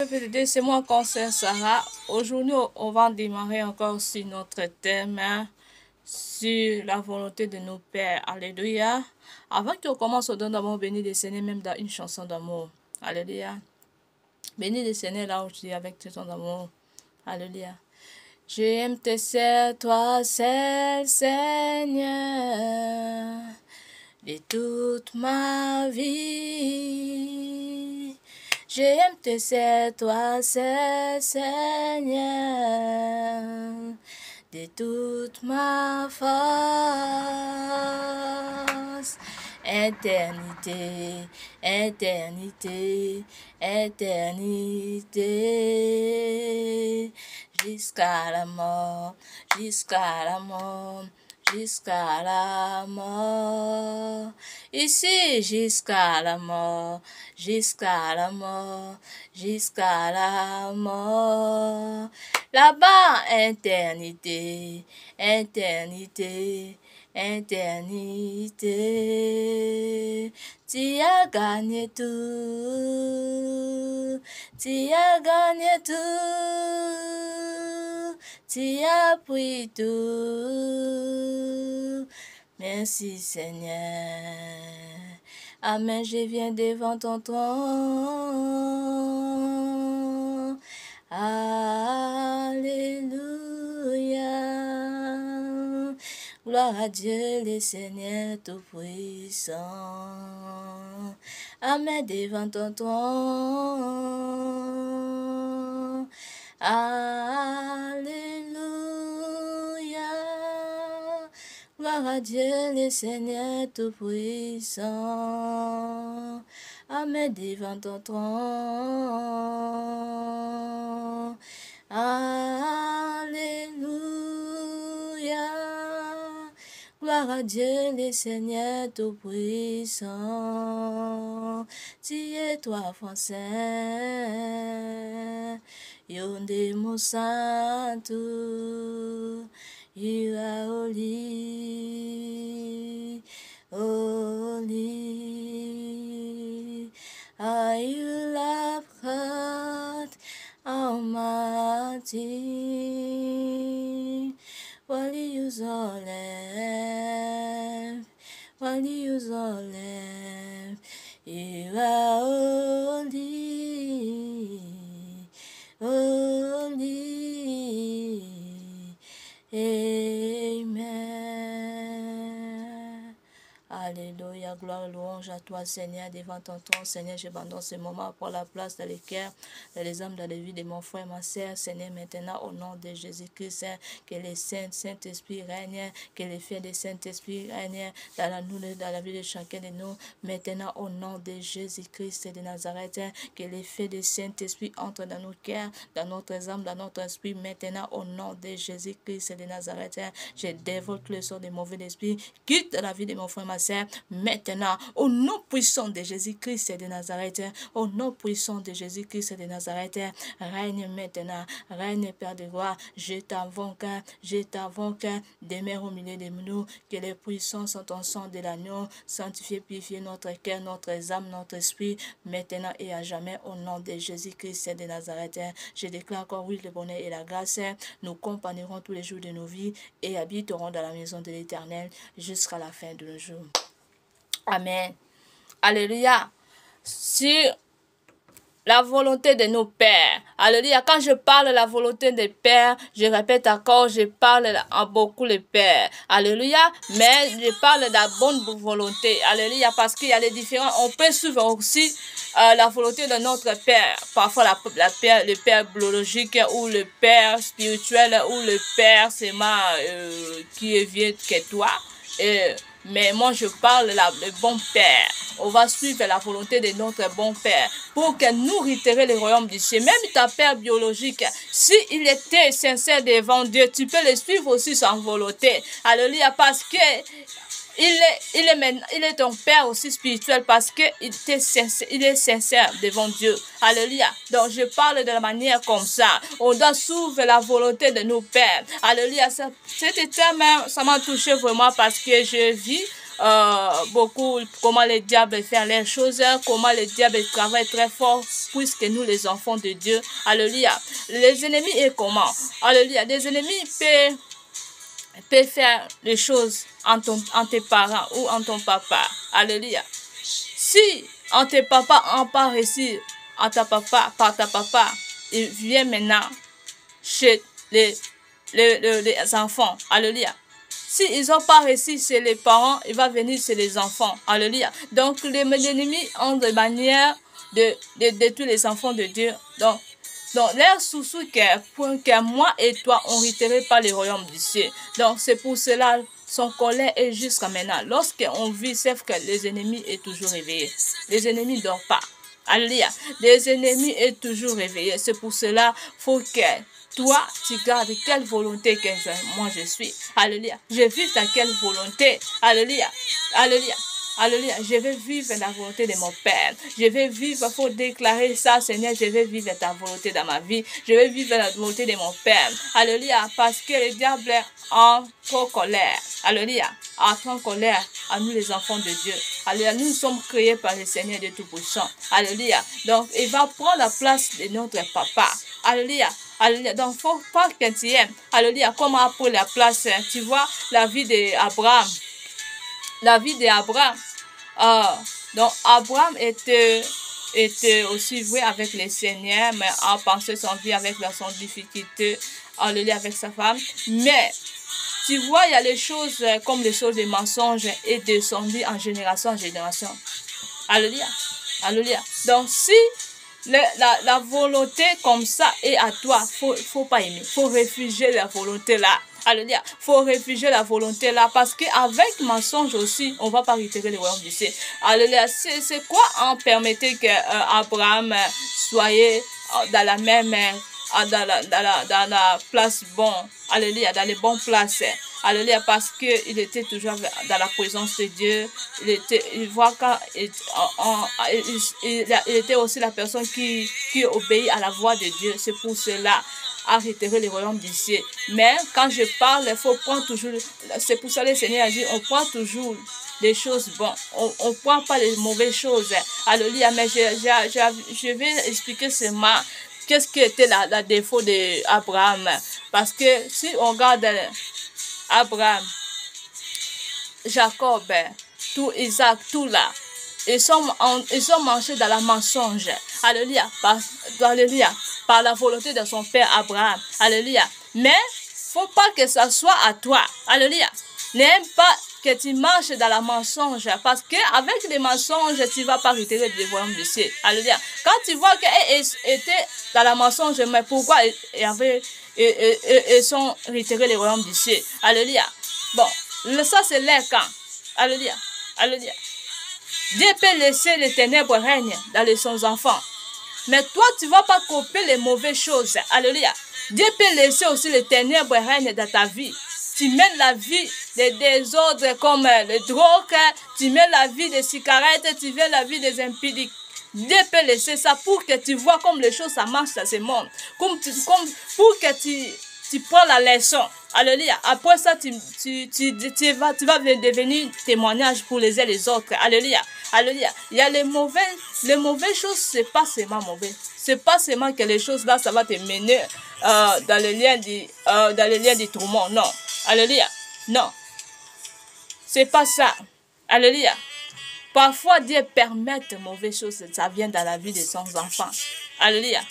C'est moi, Conseil Sarah. Aujourd'hui, on va démarrer encore sur notre thème, sur la volonté de nos pères. Alléluia. Avant qu'on commence, on donne d'amour béni des Seigneurs, même dans une chanson d'amour. Alléluia. Bénis le Seigneur là où tu es avec ton d'amour. Alléluia. J'aime te servir, toi seul, Seigneur, de toute ma vie. J'aime te servir, toi seul, Seigneur, de toute ma force. Éternité, éternité, éternité, jusqu'à la mort, jusqu'à la mort, jusqu'à la mort. Ici jusqu'à la mort, jusqu'à la mort, jusqu'à la mort. Là-bas, éternité, éternité, éternité. Tu as gagné tout, tu as gagné tout, tu as pris tout. Merci Seigneur. Amen, je viens devant ton trône. Alléluia. Gloire à Dieu, le Seigneur Tout-Puissant. Amen, devant ton trône. Alléluia. Gloire à Dieu, le Seigneur Tout-Puissant. Amen, devant ton trône. Alléluia. Gloire à Dieu, le Seigneur Tout-Puissant. Tu es toi, Français. Yonde Mosantu. You are holy, holy. Are you love God Almighty? While you use all left, while you use all left, you are holy, holy. Amen. Alléluia, gloire et louange à toi, Seigneur, devant ton trône. Seigneur, j'abandonne ce moment pour la place dans les cœurs, dans les âmes, dans les vies de mon frère et ma sœur. Seigneur, maintenant, au nom de Jésus-Christ, que le Saint-Esprit règne, que le feu du Saint-Esprit règne dans la vie de chacun de nous. Maintenant, au nom de Jésus-Christ de Nazareth, que le feu du Saint-Esprit entre dans nos cœurs, dans notre âme, dans notre esprit. Maintenant, au nom de Jésus-Christ de Nazareth, je dévote le sort des mauvais esprits. Quitte la vie de mon frère et ma sœur. Maintenant, au nom puissant de Jésus-Christ de Nazareth, au nom puissant de Jésus-Christ de Nazareth, règne maintenant, règne Père de gloire. Je t'invoque, demeure au milieu de nous, que les puissances sont en sang de l'agneau, sanctifier, purifier notre cœur, notre âme, notre esprit, maintenant et à jamais, au nom de Jésus-Christ de Nazareth. Je déclare encore, oui, le bonheur et la grâce, nous accompagnerons tous les jours de nos vies et habiterons dans la maison de l'Éternel jusqu'à la fin de nos jours. Amen. Alléluia. Sur la volonté de nos pères. Alléluia. Quand je parle de la volonté des pères, je répète encore, je parle à beaucoup les pères. Alléluia. Mais je parle de la bonne volonté. Alléluia. Parce qu'il y a les différents. On peut suivre aussi la volonté de notre père. Parfois le père biologique ou le père spirituel ou le père qui est vieux que toi. Mais moi je parle le bon père. On va suivre la volonté de notre bon père pour que nous réitérer le royaume du ciel. Même ta père biologique, s'il était sincère devant Dieu, tu peux le suivre aussi sans volonté. Alléluia, parce que il est ton père aussi spirituel parce qu'il est sincère devant Dieu. Alléluia. Donc je parle de la manière comme ça. On doit suivre la volonté de nos pères. Alléluia. Cet terme, ça m'a touché vraiment parce que je vis beaucoup comment les diables font leurs choses, comment les diables travaillent très fort, puisque nous, les enfants de Dieu, alléluia. Les ennemis et comment? Alléluia. Les ennemis peuvent faire des choses en tes parents ou en ton papa. Alléluia. Si en tes papas n'ont pas réussi à ta papa, par ta papa, il vient maintenant chez les enfants. Alléluia. Si ils n'ont pas réussi chez les parents, il va venir chez les enfants. Alléluia. Donc, les ennemis ont des manières de détruire les enfants de Dieu. Donc leur souci que moi et toi, on n'hériterait pas le royaume du ciel. Donc, c'est pour cela son colère est jusqu'à maintenant. Lorsqu'on vit, c'est que les ennemis sont toujours réveillés. Les ennemis ne dorment pas. Alléluia. Les ennemis sont toujours réveillés. C'est pour cela faut que toi, tu gardes quelle volonté que moi je suis. Alléluia. Je vis dans quelle volonté. Alléluia. Alléluia. Alléluia. Je vais vivre la volonté de mon Père. Je vais vivre, il faut déclarer ça, Seigneur. Je vais vivre ta volonté dans ma vie. Je vais vivre la volonté de mon Père. Alléluia. Parce que le diable est en trop colère. Alléluia. En trop colère à nous les enfants de Dieu. Alléluia. Nous sommes créés par le Seigneur de Tout-Puissant. Alléluia. Donc, il va prendre la place de notre papa. Alléluia. Alléluia. Donc, il ne faut pas que tu aimes. Alléluia. Comment prendre la place? Tu vois, la vie d'Abraham. La vie d'Abraham. Donc, Abraham était aussi vrai avec le Seigneur, mais a pensé son vie avec son difficulté, alléluia, avec sa femme. Mais, tu vois, il y a les choses comme les choses des mensonges et descendues en génération en génération. Alléluia. Alléluia. Donc, si la volonté comme ça est à toi, faut pas aimer. Faut réfugier la volonté là. Alléluia. Faut réfugier la volonté là parce qu'avec mensonge aussi, on va pas retirer le royaume du ciel. Alléluia. C'est quoi en permettait que Abraham soit dans la même dans la place bon. Alléluia. Dans les bonnes places. Alléluia, parce qu'il était toujours dans la présence de Dieu. Il voit quand il était aussi la personne qui obéit à la voix de Dieu. C'est pour cela à retirer le royaume du ciel. Mais quand je parle, il faut prendre toujours, c'est pour ça que le Seigneur a dit, on prend toujours des choses bonnes. On ne prend pas les mauvaises choses. Alléluia, mais je vais expliquer seulement qu'est-ce qui était la défaut d'Abraham. Parce que si on regarde Abraham, Jacob, tout Isaac, tout là, ils sont mangés dans la mensonge. Alléluia. Alléluia. Par la volonté de son père Abraham. Alléluia. Mais, faut pas que ça soit à toi. Alléluia. N'aime pas que tu marches dans la mensonge. Parce qu'avec les mensonges, tu ne vas pas retirer le royaume du ciel. Alléluia. Quand tu vois qu'elle était dans la mensonge, mais pourquoi ils sont retirés le royaume du ciel? Alléluia. Bon, ça c'est leur camp. Alléluia. Alléluia. Dieu peut laisser les ténèbres règner dans les sons enfants. Mais toi, tu ne vas pas couper les mauvaises choses. Alléluia. Dieu peut laisser aussi les ténèbres règner dans ta vie. Tu mènes la vie des désordres comme les drogues, tu mènes la vie des cigarettes, tu mènes la vie des impudiques. Dieu peut laisser ça pour que tu vois comme les choses ça marche dans ce monde. Pour que tu prends la leçon. Alléluia. Après ça, tu vas devenir témoignage pour les uns les autres. Alléluia. Alléluia. Il y a les mauvaises choses, c'est pas seulement mauvais. C'est pas seulement que les choses là, ça va te mener dans les liens du tourment. Non. Alléluia. Non. C'est pas ça. Alléluia. Parfois, Dieu permet de mauvaises choses, ça vient dans la vie de son enfant. Alléluia.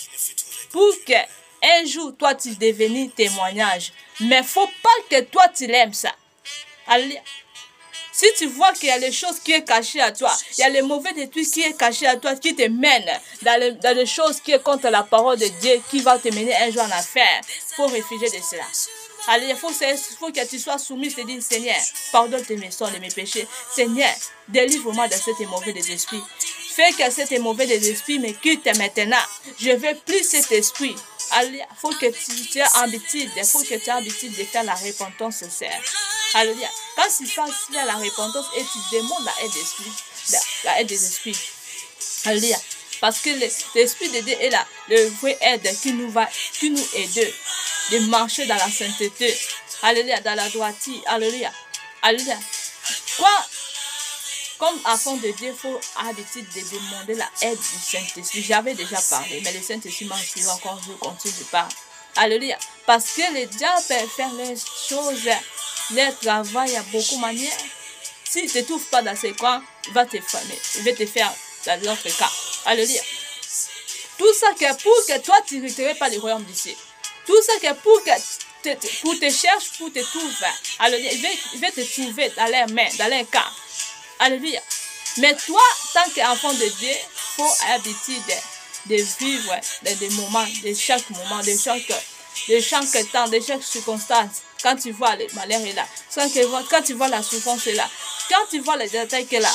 Pour qu'un jour, toi, tu deviennes témoignage. Mais il ne faut pas que toi, tu l'aimes ça. Alléluia. Si tu vois qu'il y a les choses qui sont cachées à toi, il y a les mauvais détruits qui sont cachés à toi, qui te mènent dans les choses qui sont contre la parole de Dieu, qui va te mener un jour en affaire, il faut réfugier de cela. Allez, il faut que tu sois soumis, c'est dire, Seigneur, pardonne mes sins et mes péchés. Seigneur, délivre-moi de cet mauvais des esprits. Fais que cet mauvais des esprits me quitte maintenant. Je ne veux plus cet esprit. Allez, il faut que tu aies habitude, il faut que tu aies habitude de faire la repentance sincère. Alléluia. Quand tu fais la repentance et tu demandes la aide des esprits. Alléluia. Parce que l'Esprit de Dieu est là, le vrai aide qui nous aide de marcher dans la sainteté. Alléluia, dans la droiture. Alléluia. Alléluia. Comme enfant de Dieu, il faut habitude de demander la aide du Saint-Esprit. J'avais déjà parlé, mais le Saint-Esprit m'a inspiré encore, je continue de parler. Alléluia. Parce que le diable peut faire les choses, leur travail à beaucoup de manières. S'il ne te trouve pas dans ces coins, il va te fermer. Il va te faire dans l'autre cas. Alléluia. Tout ça que pour que toi, tu ne retires pas le royaume du ciel. Tout ça que pour te chercher, pour te trouver. Alléluia. Il va te trouver dans leurs mains, dans leurs cas. Alléluia. Mais toi, tant qu'enfant de Dieu, il faut l'habitude de vivre des moments, de chaque moment, de chaque temps, de chaque circonstance. Quand tu vois le malheur est là, quand tu vois la souffrance est là, quand tu vois les attaques est là,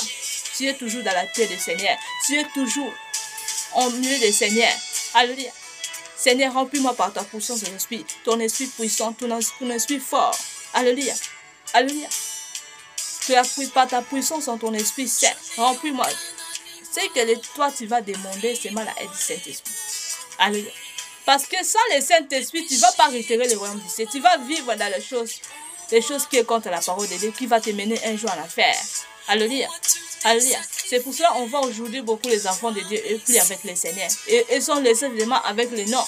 tu es toujours dans la paix du Seigneur. Tu es toujours au milieu du Seigneur. Alléluia. Seigneur, remplis-moi par ta puissance de l'esprit, ton esprit puissant, ton esprit fort. Alléluia. Alléluia. Tu as pris par ta puissance en ton esprit saint. Remplis-moi. C'est que toi, tu vas demander seulement la aide du Saint-Esprit. Alléluia. Parce que sans le Saint-Esprit, tu ne vas pas retirer le royaume du ciel. Tu vas vivre dans les choses qui est contre la parole de Dieu, qui va te mener un jour en enfer. Alléluia. Alléluia. C'est pour cela qu'on voit aujourd'hui beaucoup les enfants de Dieu et plus avec les Seigneurs. Et ils sont laissés vraiment avec les noms.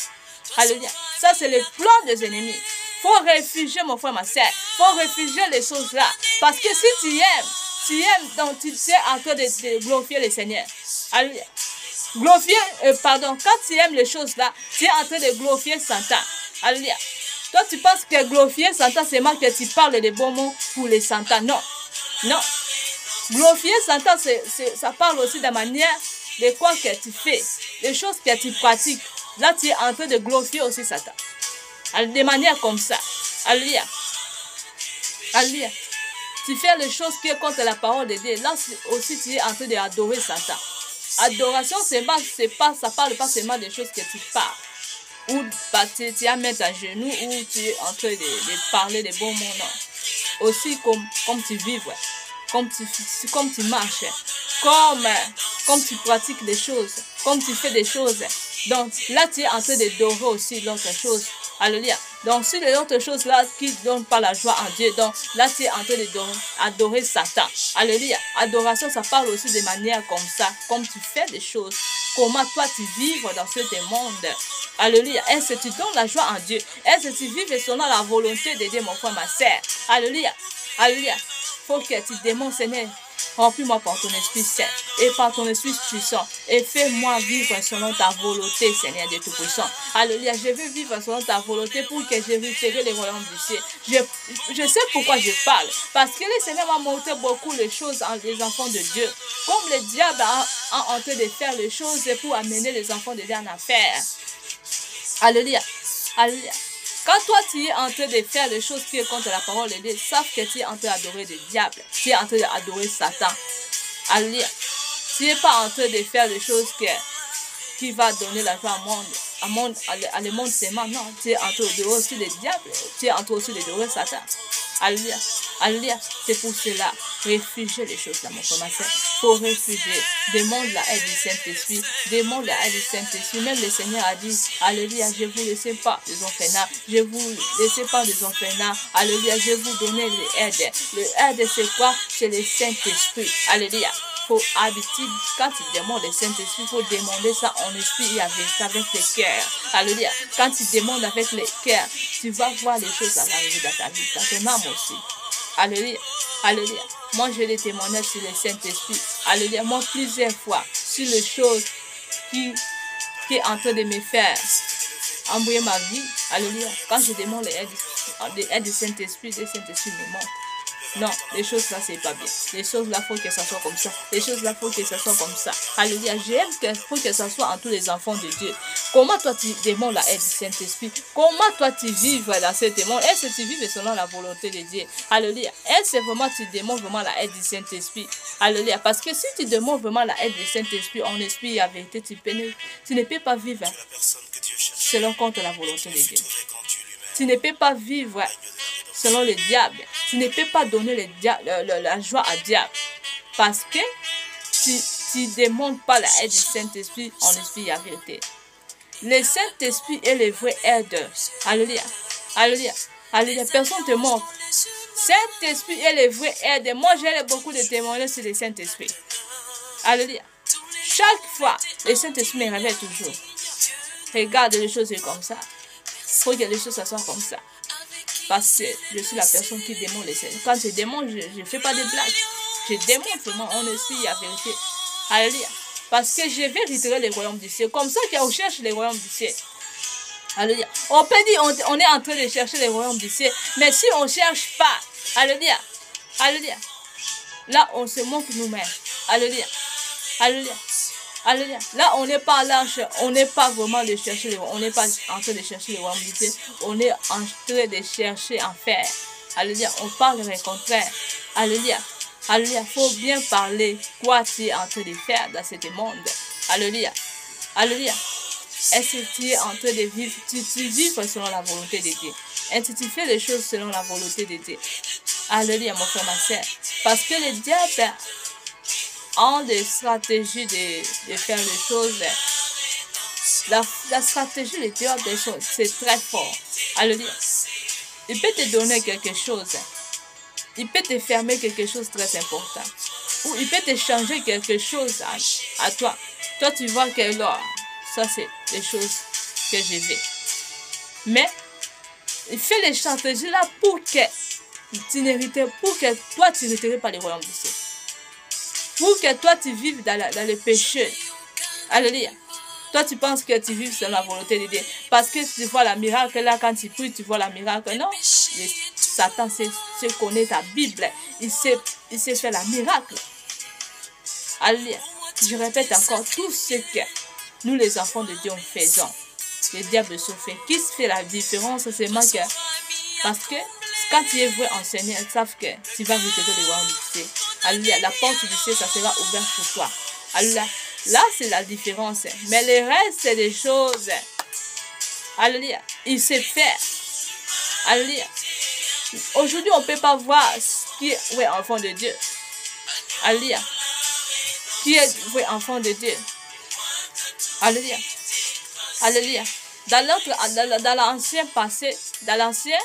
Alléluia. Ça, c'est le plan des ennemis. Il faut réfugier, mon frère, ma soeur. Il faut réfugier les choses là. Parce que si tu aimes, donc tu es en train de glorifier le Seigneur. Alléluia. Quand tu aimes les choses là, tu es en train de glorifier Satan. Alléluia. Toi, tu penses que glorifier Satan, c'est moi que tu parles de bons mots pour les Satan. Non. Non. Glorifier Satan, ça parle aussi de la manière de quoi que tu fais, des choses que tu pratiques. Là, tu es en train de glorifier aussi Satan. De manière comme ça. Alléluia. Alléluia. Tu fais les choses qui sont contre la parole de Dieu. Là aussi, tu es en train d'adorer Satan. Adoration, ça parle pas seulement des choses que tu parles. Ou tu as mis à genoux, ou tu es en train de parler des bons mots. Non. Aussi comme tu vis, ouais. Comme tu marches, comme tu pratiques des choses, comme tu fais des choses. Donc là, tu es en train d'adorer aussi l'autre chose. Alléluia. Donc, si les autres choses là qui ne donnent pas la joie en Dieu, donc là, tu es en train d'adorer Satan. Alléluia. Adoration, ça parle aussi de manière comme ça, comme tu fais des choses. Comment toi, tu vis dans ce monde. Alléluia. Est-ce que tu donnes la joie en Dieu? Est-ce que tu vis selon la volonté de Dieu, mon frère, ma soeur? Alléluia. Alléluia. Faut que tu demandes, Seigneur, remplis-moi par ton esprit saint et par ton esprit puissant et fais-moi vivre selon ta volonté, Seigneur Dieu Tout-Puissant. Alléluia, je veux vivre selon ta volonté pour que je retire le royaume du ciel. Je sais pourquoi je parle, parce que le Seigneur m'a montré beaucoup les choses en les enfants de Dieu. Comme le diable a en train de faire les choses pour amener les enfants de Dieu en affaire. Alléluia, alléluia. Quand toi, tu es en train de faire les choses qui sont contre la parole de Dieu, sache que tu es en train d'adorer le diable. Tu es en train d'adorer Satan. Alléluia. Tu n'es pas en train de faire les choses qui va donner la joie au monde, à le monde seulement. Non, tu es en train d'adorer aussi le diable. Tu es en train aussi d'adorer Satan. Alléluia. Alléluia. C'est pour cela, réfugier les choses là, mon frère, ma soeur. Il faut réfugier. Demande la aide du Saint-Esprit. Demande la aide du Saint-Esprit. Même le Seigneur a dit, alléluia, je ne vous laisse pas des orphelins. Je ne vous laisse pas des orphelins. Alléluia, je vais vous donner l'aide. L'aide, c'est quoi? C'est le Saint-Esprit. Alléluia. Faut habitude, quand tu demandes le Saint-Esprit, il faut demander ça en esprit et avec le cœur. Alléluia. Quand tu demandes avec le cœur, tu vas voir les choses à l'arrivée dans ta vie, dans ton âme aussi. Alléluia. Alléluia. Moi, je l'ai témoigné sur le Saint-Esprit. Alléluia. Moi, plusieurs fois, sur les choses qui est en train de me faire embrouiller ma vie. Alléluia. Quand je demande l'aide du Saint-Esprit, le Saint-Esprit me montre. Non, les choses là, c'est pas bien. Les choses là, il faut que ça soit comme ça. Les choses là, il faut que ça soit comme ça. Alléluia. J'aime qu'il faut que ça soit en tous les enfants de Dieu. Comment toi, tu demandes la aide du Saint-Esprit? Comment toi, tu vives dans ce monde? Est-ce que tu vives selon la volonté de Dieu? Alléluia. Est-ce que vraiment tu demandes vraiment la aide du Saint-Esprit? Alléluia. Parce que si tu demandes vraiment la aide du Saint-Esprit en esprit et en vérité, tu ne peux pas vivre selon contre la volonté de Dieu. Tu ne peux pas vivre selon le diable. Tu ne peux pas donner la joie à diable. Parce que tu ne demandes pas la aide du Saint-Esprit en esprit et en vérité. Le Saint-Esprit est le vrai aide. Alléluia. Alléluia. Alléluia. Personne ne te montre. Saint-Esprit est le vrai aide. Moi, j'ai beaucoup de témoignages sur le Saint-Esprit. Alléluia. Chaque fois, le Saint-Esprit me révèle toujours. Regarde les choses comme ça. Il faut que les choses soient comme ça. Parce que je suis la personne qui démonte les Seigneur. Quand je démonte, je ne fais pas de blagues. Je démonte vraiment en esprit et en vérité. Alléluia. Parce que je vais retirer les royaumes du ciel. Comme ça qu'on cherche les royaumes du ciel. Alléluia. On peut dire on est en train de chercher les royaumes du ciel. Mais si on ne cherche pas, alléluia. Alléluia. Là, on se manque nous-mêmes. Alléluia. Alléluia. Alléluia. Là, on n'est pas là, on n'est pas vraiment de chercher les royaumes. On n'est pas en train de chercher les royaumes du ciel. On est en train de chercher en faire. Alléluia. On parle le contraire. Alléluia. Alléluia. Il faut bien parler quoi tu es en train de faire dans ce monde. Alléluia. Alléluia. Est-ce que tu es en train de vivre, tu vis selon la volonté de Dieu. Est-ce que tu fais les choses selon la volonté de Dieu. Alléluia, mon frère, ma soeur. Parce que le diable a des stratégies de faire les choses. La stratégie du diable, c'est très fort. Alléluia. Il peut te donner quelque chose. Il peut te fermer quelque chose de très important. Ou il peut te changer quelque chose à toi. Toi, tu vois que là, ça c'est les choses que je vais. Mais il fait les stratégies là pour que tu n'hérites, pour que toi tu n'hériterais pas les royaumes du ciel. Pour que toi tu vives dans le péché. Alléluia. Toi tu penses que tu vives selon la volonté de Dieu. Parce que tu vois la miracle là, quand tu pries, tu vois la miracle. Non. Satan sait connaît ta Bible. Il sait faire la miracle. Alléluia. Je répète encore, tout ce que nous les enfants de Dieu faisons, le diable souffre. Qui se fait la différence, c'est seulement que, parce que quand tu es vrai enseignant, ils savent que tu vas retirer les royaumes du ciel. Alléluia, la porte du ciel, ça sera ouverte pour toi. Alléluia, là c'est la différence. Mais le reste, c'est des choses. Alléluia, il sait faire. Alléluia. Aujourd'hui, on ne peut pas voir qui est vrai enfant de Dieu. Alléluia. Qui est vrai enfant de Dieu. Alléluia. Alléluia. Dans l'ancien passé, dans l'ancien,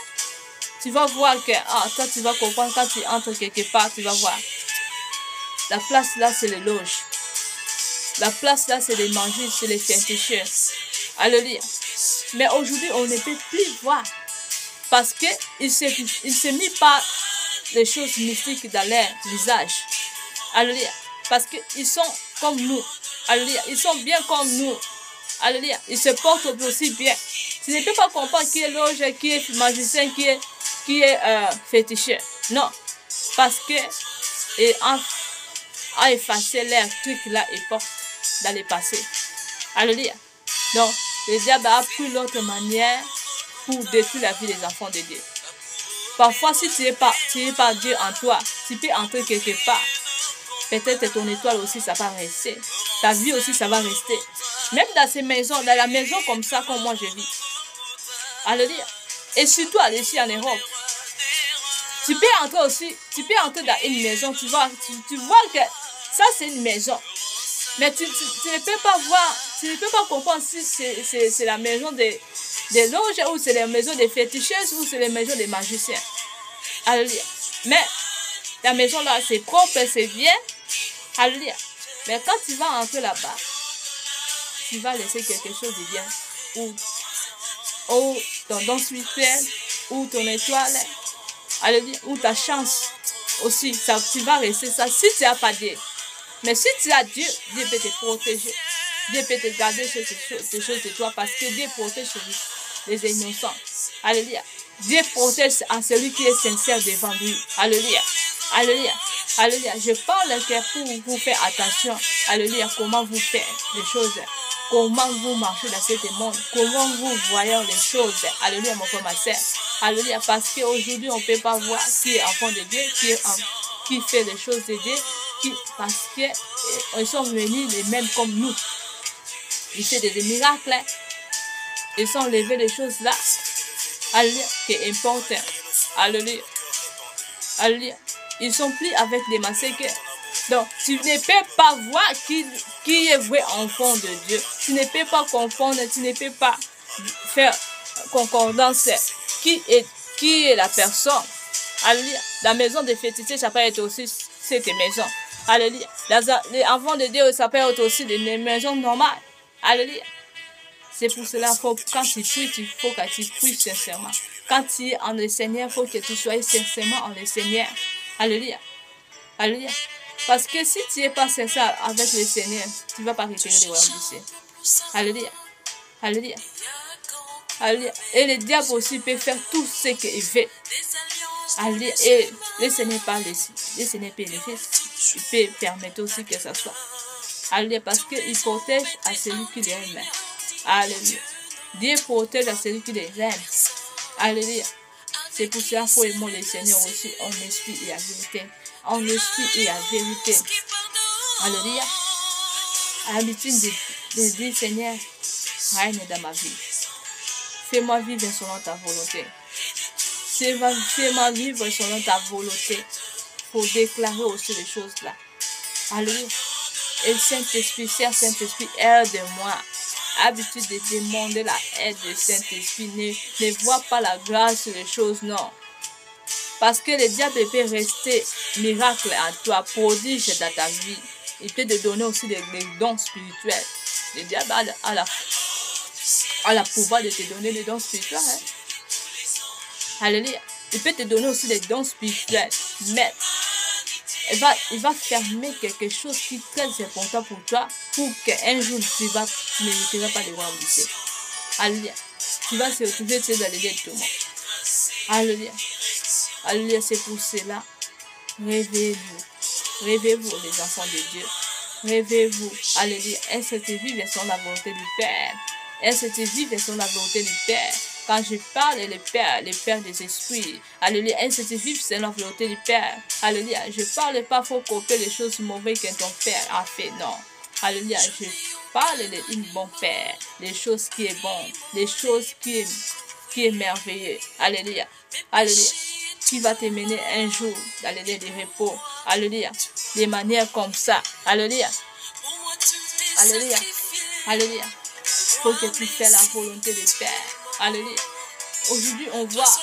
tu vas voir que, toi tu vas comprendre quand tu entres quelque part, tu vas voir. La place là, c'est les loges. La place là, c'est les manger, c'est les féticheurs. Alléluia. Mais aujourd'hui, on ne peut plus voir. Parce qu'il ne s'est mis pas les choses mystiques dans leur visage. Alléluia. Parce qu'ils sont comme nous. Alléluia. Ils sont bien comme nous. Alléluia. Ils se portent aussi bien. Tu ne peux pas comprendre qui est loge, qui est magicien, qui est féticheur. Non. Parce que il a effacé leur truc là et porte dans le passé. Alléluia. Donc, le diable a pris l'autre manière pour détruire la vie des enfants de Dieu. Parfois, si tu n'es pas Dieu en toi, tu peux entrer quelque part. Peut-être ton étoile aussi, ça va rester. Ta vie aussi, ça va rester. Même dans ces maisons, dans la maison comme ça, comme moi je vis. Alléluia. Et surtout ici en Europe. Tu peux entrer aussi, tu peux entrer dans une maison, tu vois que ça c'est une maison. Mais tu ne peux pas voir, tu ne peux pas comprendre si c'est la maison des loges ou c'est la maison des féticheuses ou c'est la maison des magiciens. Alléluia. Mais la maison là, c'est propre, c'est bien. Alléluia. Mais quand tu vas entrer là-bas, tu vas laisser quelque chose de bien. Ou ton don spirituel, ou ton étoile, alléluia, ou ta chance aussi. Ça, tu vas rester ça si tu n'as pas Dieu. Mais si tu as Dieu, Dieu peut te protéger. Dieu peut te garder ces choses de toi parce que Dieu protège les innocents. Alléluia. Dieu protège en celui qui est sincère devant lui. Alléluia. Alléluia. Alléluia. Je parle que pour vous faire attention. Alléluia. Comment vous faire les choses. Comment vous marchez dans ce monde. Comment vous voyez les choses. Alléluia, mon frère, ma soeur. Alléluia. Parce qu'aujourd'hui, on ne peut pas voir qui est enfant de Dieu, qui fait les choses de Dieu. Parce qu'ils sont venus les mêmes comme nous. Ils font des miracles. Ils sont levés les choses là. Alléluia. Qui est important. Alléluia. Alléluia. Ils sont pris avec des massacres. Donc, tu ne peux pas voir qui est vrai enfant de Dieu. Tu ne peux pas confondre, tu ne peux pas faire concordance. Qui est la personne. Alléluia. La maison de féticité, ça peut être aussi cette maison. Alléluia. Les enfants de Dieu, ça peut être aussi des maisons normales. Alléluia. C'est pour cela, quand tu pries, il faut que tu pries sincèrement. Quand tu es en le Seigneur, il faut que tu sois sincèrement en le Seigneur. Alléluia. Alléluia. Parce que si tu n'es pas sincère avec le Seigneur, tu ne vas pas récupérer le royaume du ciel. Alléluia. Alléluia. Alléluia. Et le diable aussi peut faire tout ce qu'il veut. Alléluia. Et le Seigneur parle ici. Le Seigneur peut le faire. Il peut permettre aussi que ça soit. Alléluia. Parce qu'il protège à celui qui l'aime. Alléluia. Dieu protège à celui qui les aime. Alléluia. C'est pour cela qu'il faut aimer le Seigneur aussi en esprit et en vérité. En esprit et en vérité. Alléluia. À l'habitude de dire, Seigneur, règne dans ma vie. Fais-moi vivre selon ta volonté. Fais-moi vivre selon ta volonté. Pour déclarer aussi les choses là. Alléluia. Et Saint-Esprit, cher Saint-Esprit, aide-moi. Habitude de demander la aide du Saint-Esprit. Ne vois pas la grâce sur les choses, non. Parce que le diable peut rester miracle en toi, prodige dans ta vie. Il peut te donner aussi des dons spirituels. Le diable a la pouvoir de te donner des dons spirituels. Hein? Alléluia. Il peut te donner aussi des dons spirituels. Mais il va fermer quelque chose qui est très important pour toi, pour qu'un jour tu ne mériteras pas de royaume du ciel. Alléluia. Tu vas se retrouver dans les lieux de tout le monde. Alléluia. Alléluia, c'est pour cela. Réveillez-vous. Réveillez-vous, les enfants de Dieu. Réveillez-vous. Alléluia. Ainsi vivre selon la volonté du Père. Ainsi vivre selon la volonté du Père. Quand je parle, le Père des esprits. Alléluia. Ainsi vivre selon la volonté du Père. Alléluia. Je parle pas pour copier les choses mauvaises que ton Père a fait. Non. Alléluia. Je parle d'un bon Père. Les choses qui est bon. Les choses qui est merveilleux. Alléluia. Alléluia. Qui va te mener un jour dans les lieux de repos. Alléluia. De manière comme ça. Alléluia. Alléluia. Alléluia. Faut que tu fasses la volonté du Père. Alléluia. Aujourd'hui, on voit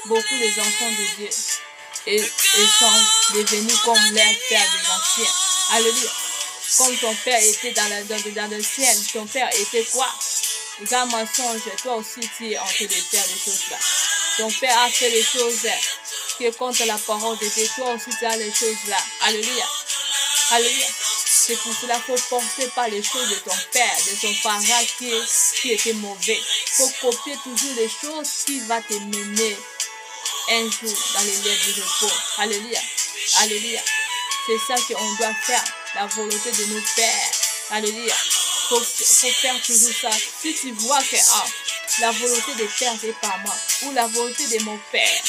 beaucoup des enfants de Dieu et sont devenus comme leur père des anciens. Alléluia. Comme ton père était dans le ciel, ton père était quoi? Grand mensonge, toi aussi tu es en train de faire des choses là. Ton père a fait les choses qui est contre la parole de Dieu. Toi aussi tu as les choses là. Alléluia. Alléluia. C'est pour cela qu'il faut porter par les choses de ton père, de ton parent qui était mauvais. Il faut copier toujours les choses qui vont te mener un jour dans les lieux du repos. Alléluia. Alléluia. C'est ça qu'on doit faire, la volonté de nos pères. Alléluia. Faut faire toujours ça. Si tu vois que la volonté des pères c'est pas moi, ou la volonté de mon père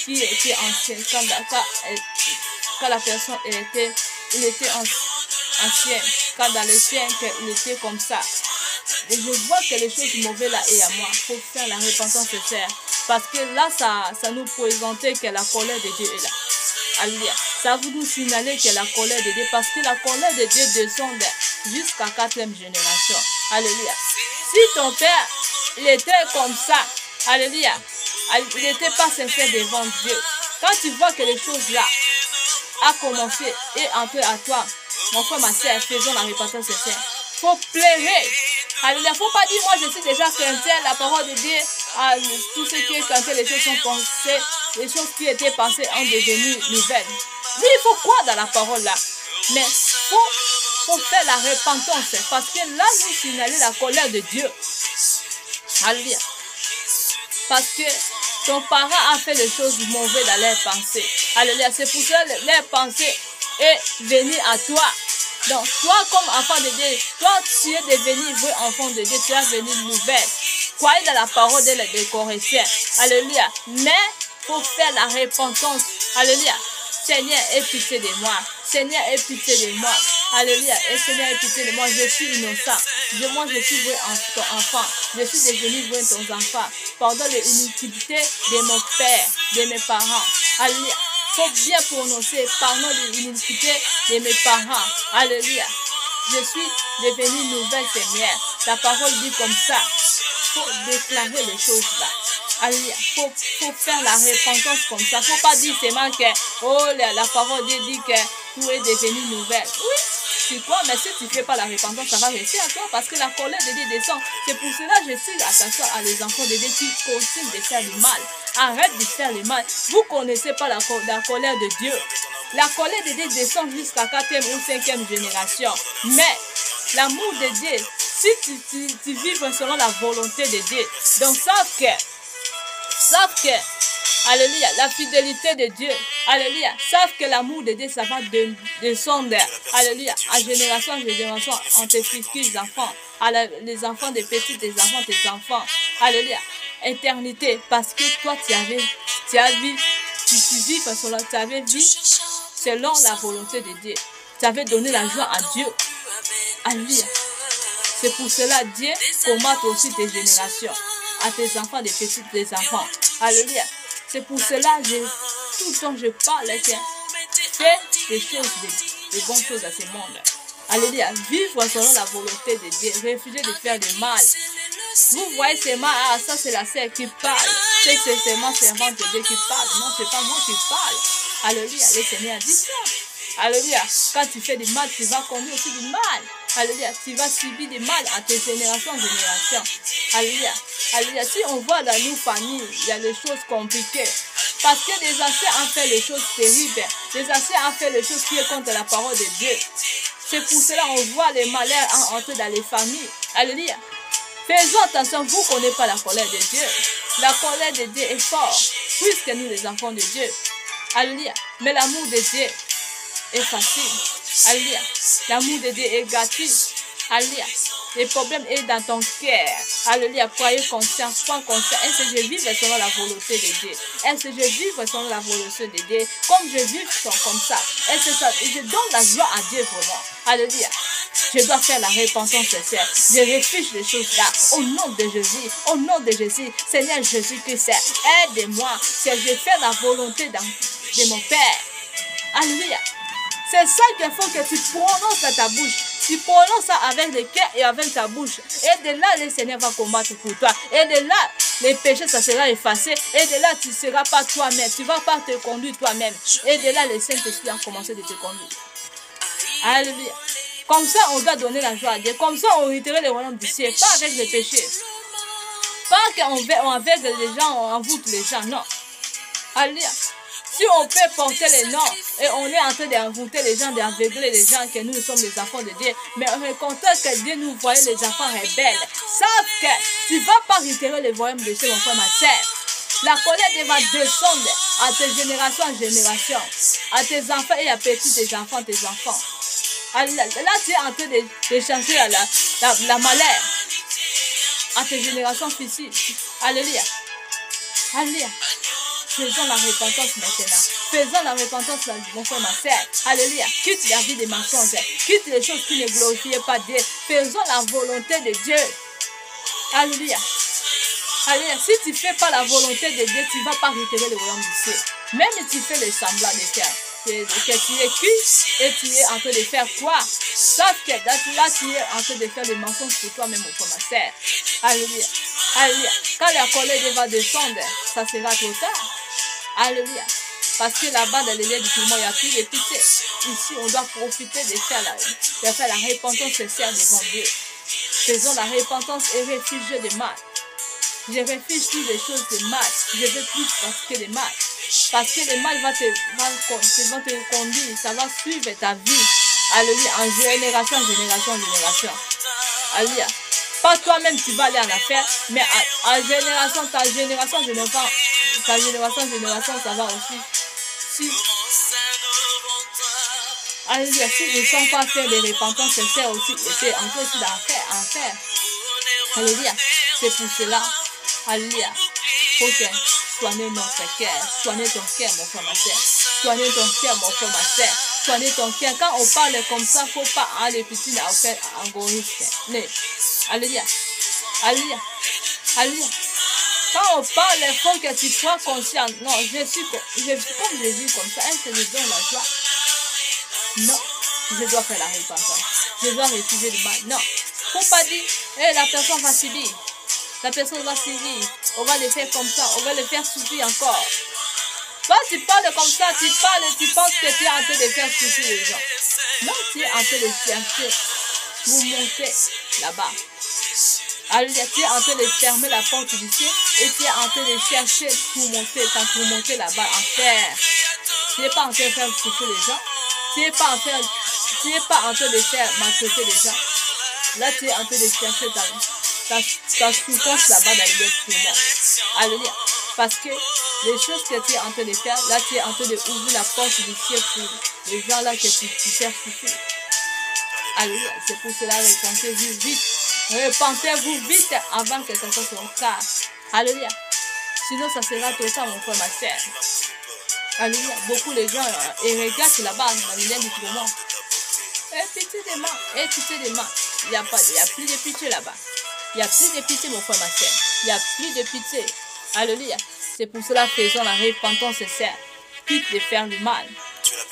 qui était ancien, quand la personne il était ancien, quand dans le ciel il était comme ça. Et je vois que les choses mauvaises là est à moi. Il faut faire la repentance sincère. Parce que là, ça nous présentait que la colère de Dieu est là. Alléluia. Ça vous nous signaler que la colère de Dieu, parce que la colère de Dieu descend jusqu'à 4e génération. Alléluia. Si ton père, il était comme ça, alléluia, il n'était pas sincère devant Dieu. Quand tu vois que les choses là a commencé et entré à toi, mon frère, ma soeur, faisons la repentance sincère. Il faut pleurer. Alléluia. Il ne faut pas dire, moi je suis déjà chrétien, la parole de Dieu, tout ce qui est chrétien, les choses sont pensées, les choses qui étaient passées ont devenu nouvelles. Oui, il faut croire dans la parole là. Mais il faut faire la repentance. Parce que là, nous signalons la colère de Dieu. Alléluia. Parce que ton parent a fait les choses mauvaises dans leurs pensées. Alléluia. C'est pour ça que leurs pensées est venue à toi. Donc, toi, comme enfant de Dieu, toi, tu es devenu vrai enfant de Dieu, tu es devenu nouvelle. Croyez dans la parole des Corinthiens. Alléluia. Mais, il faut faire la repentance. Alléluia. Seigneur, aie pitié de moi. Seigneur, aie pitié de moi. Alléluia. Et Seigneur, aie pitié de moi. Je suis innocent. Moi, je suis vrai ton enfant. Je suis devenu vrai ton enfant. Pardonne l'iniquité de mon père, de mes parents. Alléluia. Il faut bien prononcer, pardon de l'iniquité de mes parents. Alléluia. Je suis devenu nouvelle, Seigneur. Ta parole dit comme ça. Il faut déclarer les choses là. Alléluia. Faut faire la repentance comme ça. Faut pas dire seulement que, oh, la parole de Dieu dit que tout est devenu nouvelle. Oui, tu crois, mais si tu ne fais pas la repentance, ça va rester à toi parce que la colère de Dieu descend. C'est pour cela que je suis attention à les enfants de Dieu qui continuent de faire du mal. Arrête de faire le mal. Vous ne connaissez pas la colère de Dieu. La colère de Dieu descend jusqu'à 4e ou 5e génération. Mais l'amour de Dieu, si tu vis selon la volonté de Dieu, donc savent que, alléluia, la fidélité de Dieu, alléluia, savent que l'amour de Dieu, ça va descendre, alléluia, à génération en génération, en tes fils, enfants, les enfants des petits, tes enfants, alléluia, éternité, parce que toi, tu avais vu selon la volonté de Dieu, tu avais donné la joie à Dieu, alléluia. C'est pour cela Dieu combat aussi tes générations, à tes enfants, des petits, des enfants. Alléluia. C'est pour cela que tout le temps je parle que fais des choses, des bonnes choses à ce monde. Alléluia. Vivre selon la volonté de Dieu. Refuser de faire du mal. Vous voyez seulement, ah, ça c'est la sœur qui parle. C'est seulement servante de Dieu qui parle. Non, c'est pas moi qui parle. Alléluia. Le Seigneur a dit ça. Alléluia. Quand tu fais du mal, tu vas conduire aussi du mal. Alléluia. Tu vas subir du mal à tes générations en génération. Alléluia. Alléluia. Si on voit dans nos familles, il y a des choses compliquées. Parce que des anciens ont fait les choses terribles. Des anciens ont fait les choses qui sont contre la parole de Dieu. C'est pour cela qu'on voit les malheurs entrer dans les familles. Alléluia. Faisons attention, vous ne connaissez pas la colère de Dieu. La colère de Dieu est forte, puisque nous les enfants de Dieu. Alléluia. Mais l'amour de Dieu est facile. Alléluia. L'amour de Dieu est gratuit. Alléluia. Le problème est dans ton cœur. Alléluia. Croyez conscience, prends conscience. Est-ce que je vis selon la volonté de Dieu? Est-ce que je vis selon la volonté de Dieu? Comme je vis comme ça. Est-ce que ça, je donne la joie à Dieu vraiment? Alléluia. Je dois faire la repentance sincère. Je refuse les choses là. Au nom de Jésus. Au nom de Jésus. Seigneur Jésus-Christ, aide-moi. Que je fais la volonté de mon Père. Alléluia. C'est ça qu'il faut que tu prononces à ta bouche. Tu prononces ça avec le cœur et avec ta bouche. Et de là, le Seigneur va combattre pour toi. Et de là, les péchés, ça sera effacé. Et de là, tu ne seras pas toi-même. Tu ne vas pas te conduire toi-même. Et de là, le Saint-Esprit a commencé de te conduire. Alléluia. Comme ça, on doit donner la joie à Dieu. Comme ça, on hériterait le royaume du ciel. Pas avec les péchés. Pas qu'on aveugle les gens, on envoûte les gens. Non. Alléluia. Si on peut porter les noms et on est en train d'envoûter les gens, d'aveugler les gens, que nous sommes les enfants de Dieu, mais on est content que Dieu nous voie les enfants rebelles. Sauf que tu ne vas pas réitérer le royaume de Dieu, mon frère, ma soeur. La colère va descendre à tes générations en génération, à tes enfants et à tes enfants. Là, tu es en train de chercher la malheur à tes générations physiques. Alléluia. Alléluia. Faisons la repentance maintenant. Faisons la repentance, mon frère, ma soeur. Alléluia. Quitte la vie des mensonges. Quitte les choses qui ne glorifient pas Dieu. Faisons la volonté de Dieu. Alléluia. Alléluia. Si tu ne fais pas la volonté de Dieu, tu ne vas pas retirer le royaume du ciel. Même si tu fais le semblant de faire. Que tu es cuit et tu es en train de faire quoi? Sauf que là, tu es en train de faire des mensonges pour toi-même, mon frère, ma soeur. Alléluia. Alléluia. Quand la colère va descendre, ça sera trop tard. Alléluia. Parce que là-bas, dans les lieux du tourment, il n'y a plus de pitié. Ici, on doit profiter de faire la repentance sincère devant Dieu. Faisons la repentance et réfugier de mal. Je refuse plus des choses de mal. Je veux plus pratiquer de mal. Parce que le mal va te conduire. Ça va suivre ta vie. Alléluia. En génération, en génération, en génération. Alléluia. Pas toi-même, tu vas aller en affaire, mais à génération, ta génération, ça va aussi. Si, alléluia, si ils ne sont pas faire des repentances sincères aussi, c'est encore aussi d'enfer. Alléluia, c'est pour cela. Alléluia, il faut que soigner notre cœur, soigner ton cœur, mon frère, ma soeur. Soigner ton cœur, mon frère, ma soeur. Soigner ton cœur. Quand on parle comme ça, il ne faut pas aller petit à faire algorithme. Alléluia. Alléluia. Alléluia. Quand on parle, il faut que tu sois conscient. Non, comme je vis comme ça, est-ce que je donne la joie? Non, je dois faire la repentance. Je dois refuser le mal. Non. Il ne faut pas dire, la personne va subir. La personne va se dire, on va le faire comme ça, on va le faire souffrir encore. Quand tu parles comme ça, tu penses que tu es en train de faire souffrir les gens. Non, tu es en train de chercher pour monter là-bas. Alléluia, tu es en train de fermer la porte du ciel et tu es en train de chercher pour monter là-bas en fer. Tu n'es pas en train de faire souffrir les gens. Tu n'es pas en train de faire maltraiter les gens. Là, tu es en train de chercher ta souffrance là-bas dans les poumons. Alléluia. Parce que les choses que tu es en train de faire, là, tu es en train d'ouvrir la porte du ciel pour les gens là que tu fais souffrir. Alléluia. C'est pour cela, repentez-vous vite. Repentez-vous vite avant que ça soit son cas. Alléluia. Sinon, ça sera total, mon frère, ma soeur. Alléluia. Beaucoup de gens regardent là-bas dans les liens du tourment. Et pitié des mains. Il n'y a plus de pitié là-bas. Il n'y a plus de pitié, mon frère, ma soeur. Il n'y a plus de pitié. Alléluia. C'est pour cela que faisons la repentance sincère. Quitte de faire le mal.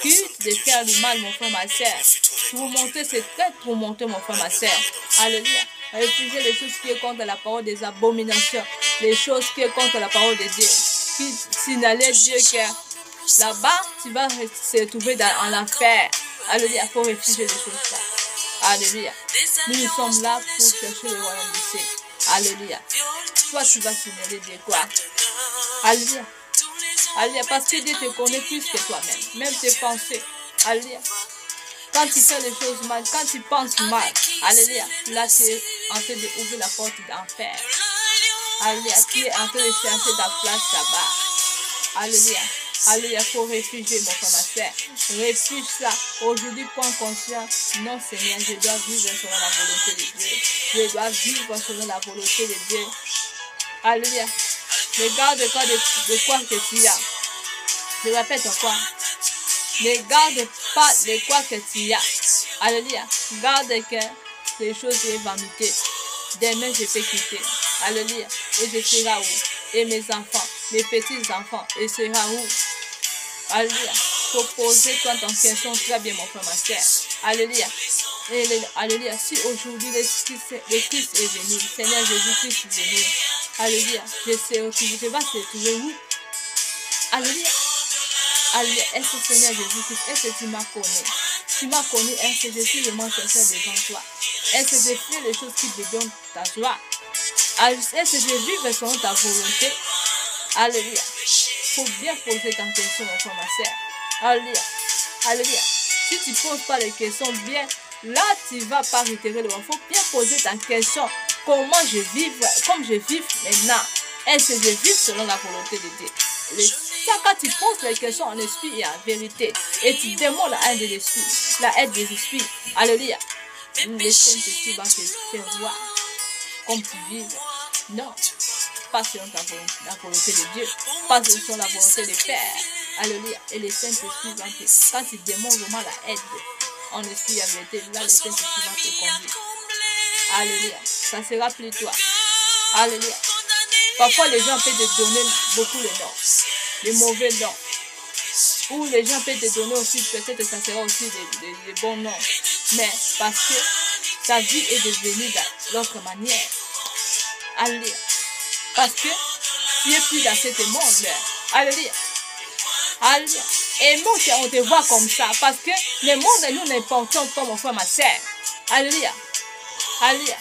Quitte de faire le mal, mon frère, ma soeur. Tourmenter, c'est très tourmenté, mon frère, ma soeur. Alléluia. Refuser les choses qui sont contre la parole des abominations. Les choses qui sont contre la parole de Dieu. Qui signaler Dieu que là-bas, tu vas se retrouver en l'enfer. Alléluia. Il faut refuser les choses là. Alléluia. Nous sommes là pour chercher le royaume du ciel. Alléluia. Toi, tu vas signaler Dieu quoi? Alléluia. Alléluia. Parce que Dieu te connaît plus que toi-même. Même tes pensées. Alléluia. Quand tu fais les choses mal, quand tu penses mal, alléluia, là tu es en train d'ouvrir la porte d'enfer. Alléluia, tu es en train de chercher ta place là-bas. Alléluia, alléluia, il faut réfugier mon frère, ma soeur. Réfugie ça. Aujourd'hui, prends conscience. Non, Seigneur, je dois vivre selon la volonté de Dieu. Je dois vivre selon la volonté de Dieu. Alléluia. Regarde de quoi que tu as. Je répète encore. Ne garde pas de quoi que tu as. Alléluia. Garde que les choses sont vanité. Demain, je peux quitter. Alléluia. Et je serai où? Et mes enfants, mes petits-enfants, et sera où? Alléluia. Faut poser toi ton question très bien, mon frère, ma soeur. Alléluia. Alléluia. Si aujourd'hui le Christ est venu, Seigneur Jésus-Christ est venu. Alléluia. Je vais se retrouver où? Alléluia. Alléluia. Est-ce que Seigneur Jésus-Christ, est-ce que tu m'as connu? Tu m'as connu, est-ce que je suis vraiment sincère devant toi? Est-ce que je fais les choses qui te donnent ta joie? Est-ce que je vis selon ta volonté? Alléluia. Il faut bien poser ta question, mon frère, ma soeur. Alléluia. Alléluia. Si tu ne poses pas les questions bien, là tu ne vas pas réitérer le mot. Il faut bien poser ta question. Comment je vis, comme je vis maintenant? Est-ce que je vis selon la volonté de Dieu? Quand tu poses les questions en esprit et en vérité, et tu demandes la aide de l'esprit, la aide des esprits, alléluia, le Saint-Esprit va te faire voir comme tu vis. Non, pas selon la volonté de Dieu, pas selon la volonté du Père. Alléluia. Et le Saint-Esprit va te, quand tu demandes vraiment la aide en esprit et en vérité, là le Saint-Esprit va te conduire. Alléluia. Ça sera plus toi. Alléluia. Parfois les gens peuvent te donner beaucoup de noms, les mauvais noms. Ou les gens peuvent te donner aussi, peut-être que ça sera aussi des bons noms. Mais parce que ta vie est devenue d'autre manière. Alléluia. Parce que tu n'es plus dans ce monde. Alléluia. Alléluia. Et nous, on te voit comme ça. Parce que le monde, nous n'importons pas, mon frère, ma soeur. Alléluia. Alléluia.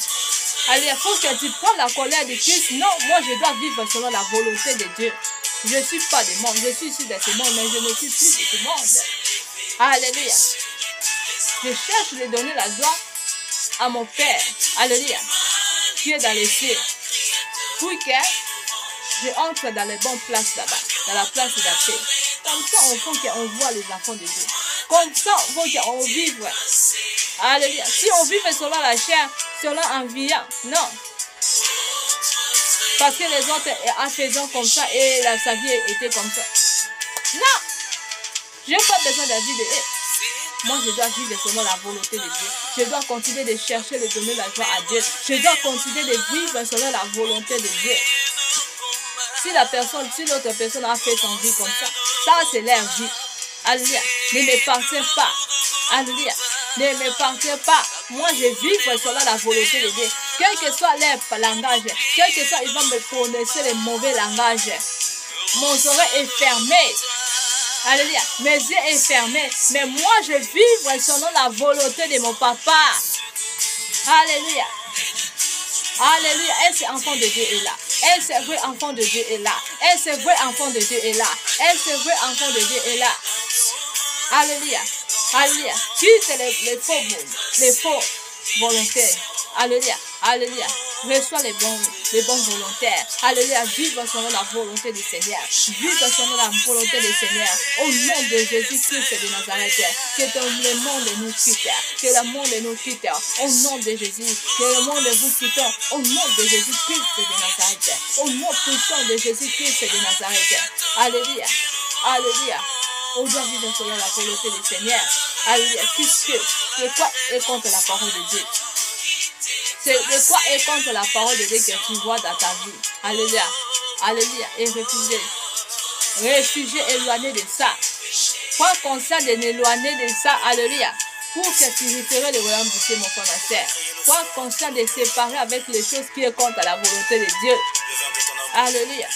Alléluia. Il faut que tu prennes la colère de Christ. Non, moi, je dois vivre selon la volonté de Dieu. Je ne suis pas du monde. Je suis issu de ce monde, mais je ne suis plus de ce monde. Alléluia. Je cherche de donner la gloire à mon Père. Alléluia. Qui est dans les cieux. Pour que je entre dans les bonnes places là-bas. Dans la place de la paix. Comme ça, on faut qu'on voit les enfants de Dieu. Comme ça, on faut qu'on vive. Alléluia. Si on vit selon la chair, selon un viand, non. Parce que les autres en faisant comme ça et sa vie était comme ça. Non. Je n'ai pas besoin de la vie de eux. Moi, je dois vivre selon la volonté de Dieu. Je dois continuer de chercher de donner la joie à Dieu. Je dois continuer de vivre selon la volonté de Dieu. Si l'autre personne a fait son vie comme ça, ça c'est leur vie. Alléluia. Ne m'appartient pas. Alléluia. Ne m'appartient pas. Moi, je vis selon la volonté de Dieu. Quel que soit leur langage, quel que soit, ils vont me prononcer les mauvais langages. Mon oreille est fermée. Alléluia. Mes yeux sont fermés. Mais moi, je vivre selon la volonté de mon papa. Alléluia. Alléluia. Et ce enfant de Dieu est là. Et ce vrai enfant de Dieu est là. Et ce vrai enfant de Dieu est là. Et ce vrai enfant de Dieu est là. Alléluia. Alléluia. Quitte les faux volontaires. Alléluia. Alléluia. Reçois les bons volontaires. Alléluia. Vive selon la volonté du Seigneur. Vive selon la volonté du Seigneur. Au nom de Jésus-Christ de Nazareth. Que le monde nous quitte. Que le monde nous quitte. Au nom de Jésus. Que le monde vous quitte. Au nom de Jésus-Christ de Nazareth. Au nom puissant de Jésus-Christ de Nazareth. Alléluia. Alléluia. On doit vivre selon la volonté du Seigneur. Alléluia. Puisque le quoi est contre la parole de Dieu. C'est de quoi est contre la parole de Dieu que tu vois dans ta vie. Alléluia. Alléluia. Et réfugié. Réfugié, éloigné de ça. Prends conscience de n'éloigner de ça. Alléluia. Pour que tu réfères le royaume du Dieu, mon frère, ma soeur. Prends conscience de séparer avec les choses qui est contre la volonté de Dieu. Alléluia.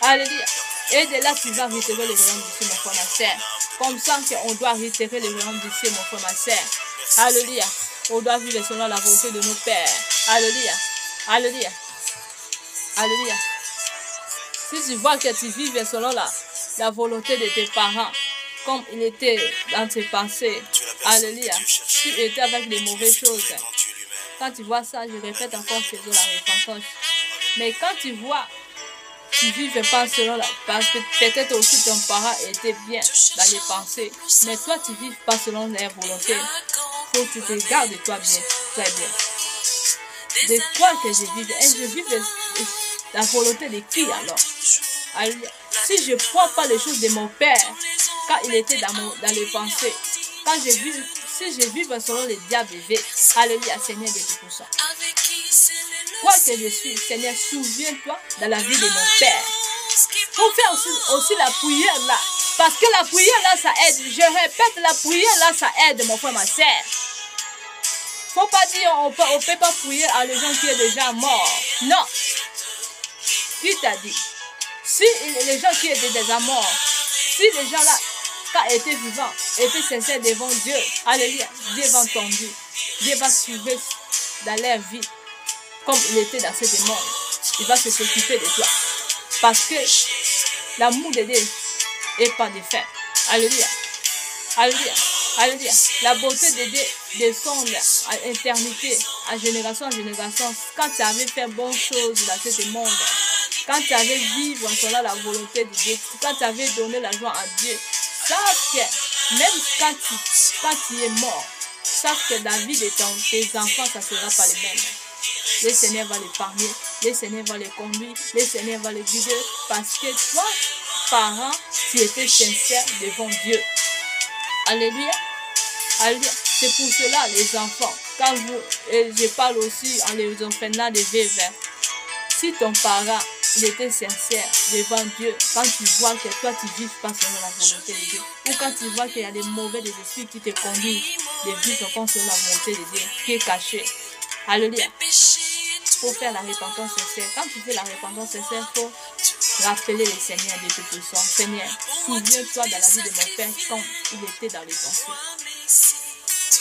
Alléluia. Et de là, tu vas référer le royaume du Dieu, mon frère, ma soeur. Comme ça qu'on doit référer le royaume du Dieu, mon frère, ma soeur. Alléluia. On doit vivre selon la volonté de nos pères. Alléluia. Alléluia. Alléluia. Si tu vois que tu vives selon la volonté de tes parents, comme il était dans tes pensées, alléluia, tu étais avec les mauvaises choses. Quand tu vois ça, je répète encore, c'est de la repentance. Mais quand tu vois, tu ne vives pas selon la... Parce que peut-être aussi ton parent était bien dans les pensées, mais toi, tu ne vives pas selon leur volonté. Faut que tu te gardes de toi bien, très bien. De quoi que je vive? Et je vive la volonté de qui alors? Alléluia. Si je ne prends pas les choses de mon père, quand il était dans les pensées, si je vis selon les diables, alléluia, Seigneur de tout ça. Quoi que je suis, Seigneur, souviens-toi dans la vie de mon père. Faut faire aussi la prière là. Parce que la prière là, ça aide. Je répète, la prière là, ça aide, mon frère, ma soeur. Faut pas dire on peut pas prier à les gens qui sont déjà morts. Non. Qui t'a dit? Si les gens qui étaient déjà morts, si les gens là, quand ils étaient vivants, étaient sincères devant Dieu, alléluia, Dieu va entendre. Dieu va suivre dans leur vie comme il était dans cette monde. Il va s'occuper de toi. Parce que l'amour de Dieu n'est pas de fin. Alléluia. Alléluia. Alléluia. La beauté de Dieu descend à l'éternité, à génération en génération. Quand tu avais fait bonnes choses dans ce monde, quand tu avais vivre selon la volonté de Dieu, quand tu avais donné la joie à Dieu, sache que même quand tu es mort, sache que la vie de tes enfants, ça ne sera pas les mêmes. Le Seigneur va les parler, le Seigneur va les conduire, le Seigneur va les guider, parce que toi, parents, tu étais sincère devant Dieu. Alléluia. Alléluia. C'est pour cela, les enfants, quand je parle aussi en les orphelins de vivre, si ton parent, il était sincère devant Dieu, quand tu vois que toi, tu ne vis pas selon la volonté de Dieu, ou quand tu vois qu'il y a des mauvais esprits qui te conduisent de vivre selon la volonté de Dieu, qui est caché. Alléluia. Il faut faire la repentance sincère. Quand tu fais la repentance sincère, il faut rappeler le Seigneur de tout puissant. Seigneur, souviens-toi dans la vie de mon père quand il était dans les pensées.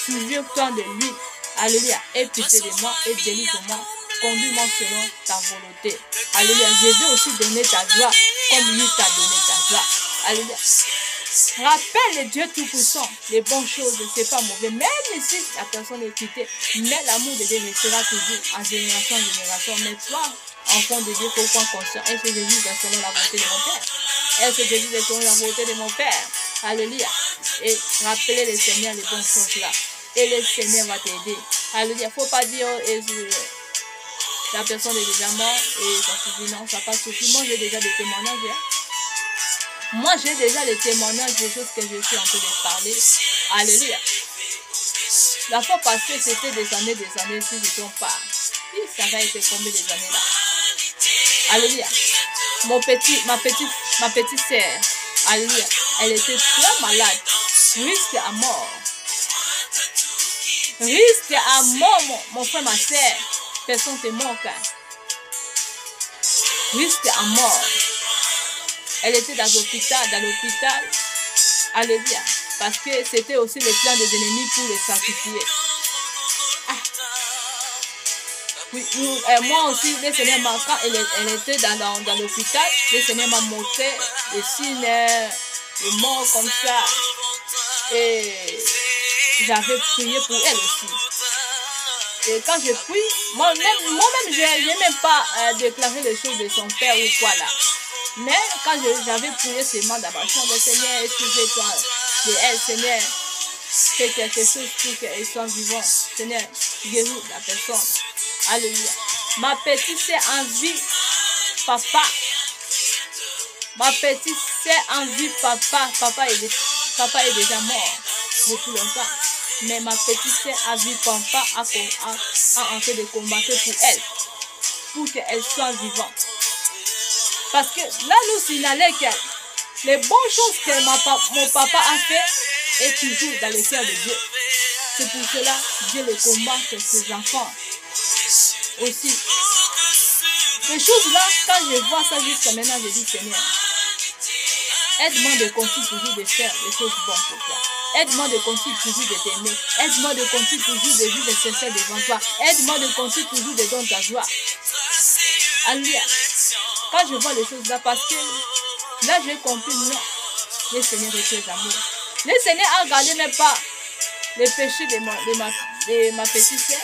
Souviens-toi de lui. Alléluia. Aie pitié de moi et délivre-moi. Conduis-moi selon ta volonté. Alléluia. Je vais aussi donner ta joie comme lui t'a donné ta joie. Alléluia. Rappelle le Dieu Tout-Puissant, les bonnes choses, c'est pas mauvais. Même si la personne est quittée, mais l'amour de Dieu restera toujours en génération en génération. Mais toi, enfant de Dieu, faut prendre conscience. Est-ce que je vis selon la volonté de mon Père? Est-ce que je vis selon la volonté de mon Père? Alléluia. Et rappeler le Seigneur les bonnes choses là. Et le Seigneur va t'aider. Alléluia. Faut pas dire, la personne est déjà morte et ça suffit. Non, ça passe suffit. Moi, j'ai déjà des témoignages. Moi, j'ai déjà les témoignages des choses que je suis en train de parler. Alléluia. La fois passée, c'était des années, si je ne trompe pas. Ça va être combien des années là? Alléluia. Ma petite sœur, alléluia, elle était très malade. Risque à mort. Risque à mort, mon frère, ma sœur. personne te manque. Jusqu'à mort. Elle était dans l'hôpital. Alléluia. Parce que c'était aussi le plan des ennemis pour les sacrifier. Oui, moi aussi, le Seigneur m'a, quand elle était dans l'hôpital, le Seigneur m'a montré des signes de mort comme ça. Et j'avais prié pour elle aussi. Et quand je prie, moi-même, je n'ai même pas déclaré les choses de son père ou quoi là. Mais quand j'avais prié seulement dans ma chambre, Seigneur, excusez-toi de elle, Seigneur, fais quelque chose pour qu'elle soit vivante. Seigneur, guéris la personne. Alléluia. Ma petite sœur en vie, papa. Ma petite sœur en vie, papa. Papa est déjà mort depuis longtemps. Mais ma petite sœur a vu papa a en train de combattre pour elle. Pour qu'elle soit vivante. Parce que là, nous signalons que les bonnes choses que mon papa a fait est toujours dans le cœur de Dieu. C'est pour cela que Dieu le combat que ses enfants aussi. Ces choses-là, quand je vois ça jusqu'à maintenant, je dis Seigneur, aide-moi de continuer toujours de faire des choses bonnes pour toi. Aide-moi de continuer toujours de t'aimer. Aide-moi de continuer toujours de vivre sincère devant toi. Aide-moi de continuer toujours de donner ta joie. Alléluia. Quand je vois les choses là, parce que là, j'ai compris, non, le Seigneur est très amour. Le Seigneur a regardé même pas les péchés de ma petite sœur.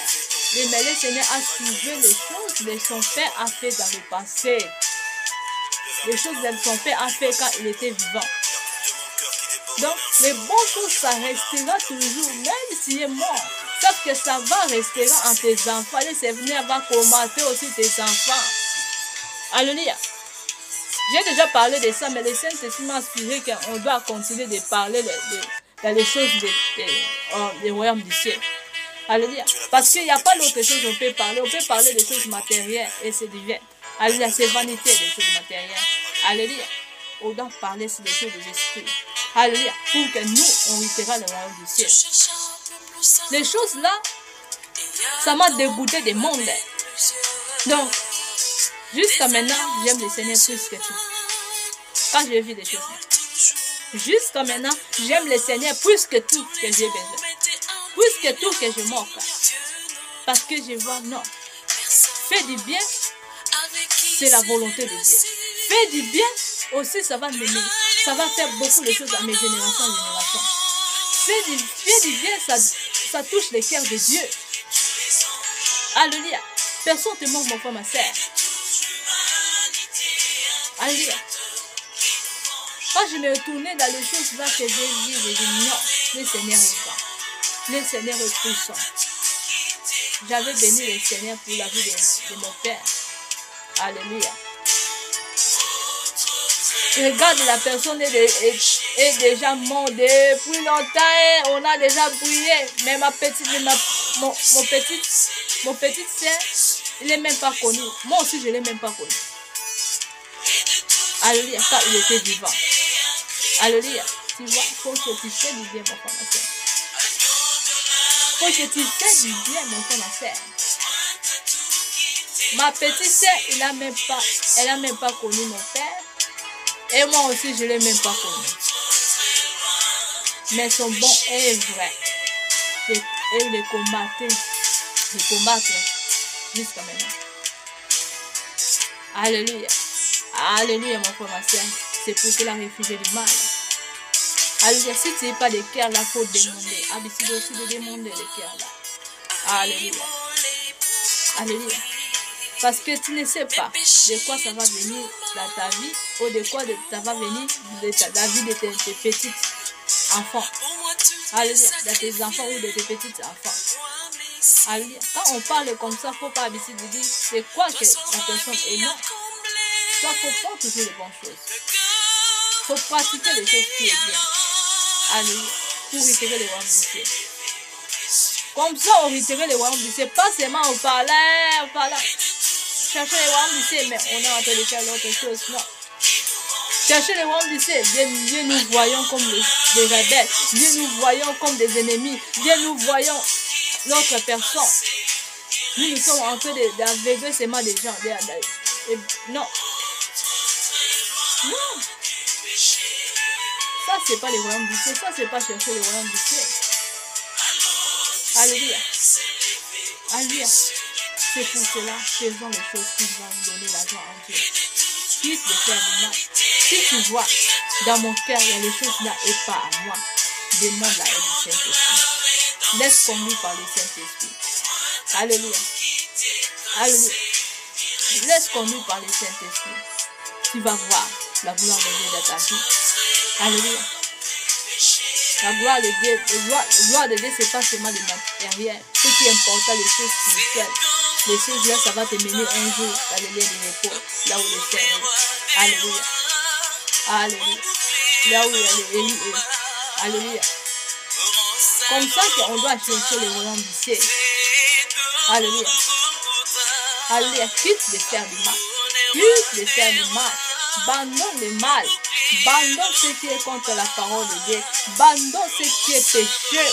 Mais le Seigneur a suivi les choses que son père a fait dans le passé. Les choses que son père a fait quand il était vivant. Donc, les bonnes choses, ça restera toujours, même s'il est mort. Sauf que ça va rester en tes enfants. Le Seigneur va combattre aussi tes enfants. Alléluia. J'ai déjà parlé de ça, mais le Saint-Esprit m'a inspiré qu'on doit continuer de parler dans les choses des royaumes du ciel. Alléluia. Parce qu'il n'y a pas d'autre chose qu'on peut parler. On peut parler des choses matérielles et c'est divin. Alléluia. C'est vanité des choses matérielles. Alléluia. On doit parler sur les choses des esprits. Alléluia. Pour que nous, on héritera le royaume du ciel. Les choses là, ça m'a dégoûté des mondes. Donc, jusqu'à maintenant, j'aime le Seigneur plus que tout. Quand je vis des choses là. Jusqu'à maintenant, j'aime le Seigneur plus que tout que j'ai besoin. Plus que tout que je manque. Parce que je vois, non. Fais du bien, c'est la volonté de Dieu. Fais du bien, aussi ça va m'aimer. Ça va faire beaucoup de choses à mes générations en génération. Fais du bien, ça touche le cœur de Dieu. Alléluia. Personne ne te manque, mon frère, ma soeur. Alléluia. Quand je me retournais dans les choses là que j'ai vues, j'ai dit non, le Seigneur est grand. Le Seigneur est puissant. J'avais béni le Seigneur pour la vie de mon Père. Alléluia. Regarde, la personne est déjà morte depuis longtemps. On a déjà prié. Mais mon petit sœur, il n'est même pas connu. Moi aussi, je ne l'ai même pas connu. Alléluia, quand il était vivant. Alléluia. Tu vois, il faut que tu fasses du bien, mon frère, ma soeur. Il faut que tu fasses du bien, mon frère, ma soeur. Ma petite soeur, elle n'a même pas connu mon père. Et moi aussi, je ne l'ai même pas connu. Mais son bon est vrai. Et le combattre jusqu'à maintenant. Alléluia. Alléluia, mon frère, ma soeur. C'est pour cela réfugié du mal. Alléluia. Si tu n'es pas de cœur, là, il faut demander. Habitude aussi de demander le cœur là. Alléluia. Alléluia. Parce que tu ne sais pas de quoi ça va venir dans ta vie ou de quoi ça va venir dans la vie de tes petits enfants. Alléluia. De tes enfants ou de tes petits enfants. Alléluia. Quand on parle comme ça, il ne faut pas habitude de dire c'est quoi que la personne est non. Il faut faire toujours les bonnes choses. Il faut pratiquer les choses qui sont bien. Alléluia. Pour retirer les royaumes du ciel. Comme ça, on retirer les royaumes du ciel. Pas seulement on parlait. Chercher les royaumes du ciel, mais on est en train de faire l'autre chose. Non. Chercher les royaumes du ciel. Dieu nous voyons comme des rebelles. Dieu nous voyons comme des ennemis. Dieu nous voyons notre personne. Nous sommes en train d'aveugler seulement des gens. Non. Non. Ça, c'est pas le royaume du ciel. Ça, c'est pas chercher le royaume du ciel. Alléluia. Alléluia. C'est pour cela, faisons les choses qui vont nous donner la joie en Dieu. Quitte de faire du mal. Si tu vois, dans mon cœur, il y a les choses là et pas à moi. Demande la aide du Saint-Esprit. Laisse conduire par le Saint-Esprit. Alléluia. Alléluia. Laisse conduire par le Saint-Esprit. Tu vas voir la gloire de Dieu dans ta vie. Alléluia. La gloire de Dieu, c'est pas seulement le matériel. Ce qui est important, les choses spirituelles. Les choses là, ça va te mener un jour dans les lieux de repos, là où le Seigneur est. Alléluia. Alléluia. Là où Élie est. Alléluia. Comme ça qu'on doit chercher le royaume du ciel. Alléluia. Alléluia. Quitte de faire du mal. Quitte de faire du mal. Abandonne le mal. Abandonne ce qui est contre la parole de Dieu. Abandonne ce qui est péché.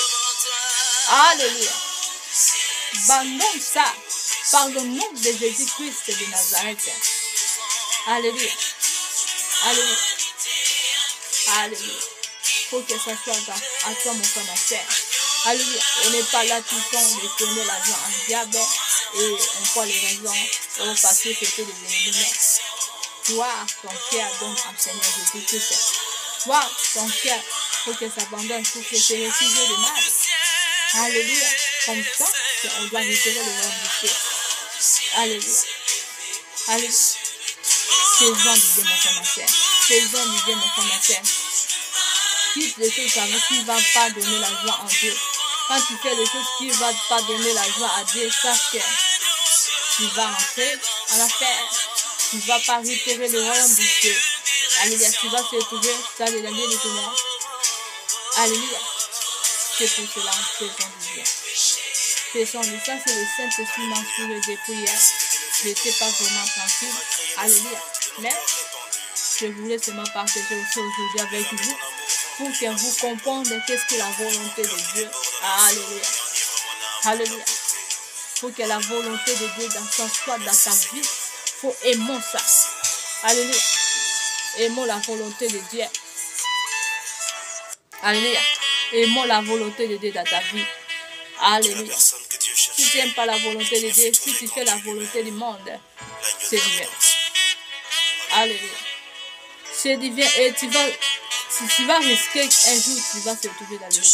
Alléluia. Abandonne ça. Par le nom de Jésus-Christ de Nazareth. Alléluia. Alléluia. Alléluia. Faut que ça soit à toi, mon frère, ma soeur. Alléluia. On n'est pas là tout le temps de tourner l'argent en diable et on voit les raisons parce que c'était des ennemis. Toi, ton cœur donne à Seigneur Jésus-Christ. Toi, ton cœur, faut que ça abandonne, faut que tu refuses le mal. Alléluia. Comme ça, on doit retirer le royaume du ciel. Alléluia. Alléluia. Faisons du Dieu, mon frère, ma soeur. Faisons du Dieu, mon frère, ma soeur. Quitte les choses qui ne vont pas donner la joie en Dieu. Quand tu fais les choses qui ne vont pas donner la joie à Dieu, sache que tu vas entrer en affaire. Tu ne vas pas retirer le royaume du ciel. Alléluia. Tu vas se trouver dans les lieux de tout le monde. Alléluia. C'est pour cela que faisons du bien. Faisons du ça, c'est le Saint-Esprit m'inspire des prières. Je n'étais pas vraiment tranquille. Alléluia. Mais je voulais seulement partager aussi aujourd'hui avec vous pour que vous compreniez qu'est-ce que la volonté de Dieu. Alléluia. Alléluia. Pour que la volonté de Dieu dans son soit dans ta vie, il faut aimer ça. Alléluia. Aimons la volonté de Dieu. Alléluia. Aimons la volonté de Dieu dans ta vie. Alléluia. Si tu n'aimes pas la volonté de Dieu, si tu fais la volonté du monde, c'est divin. Alléluia. C'est divin et tu vas risquer un jour, tu vas te retrouver dans le monde.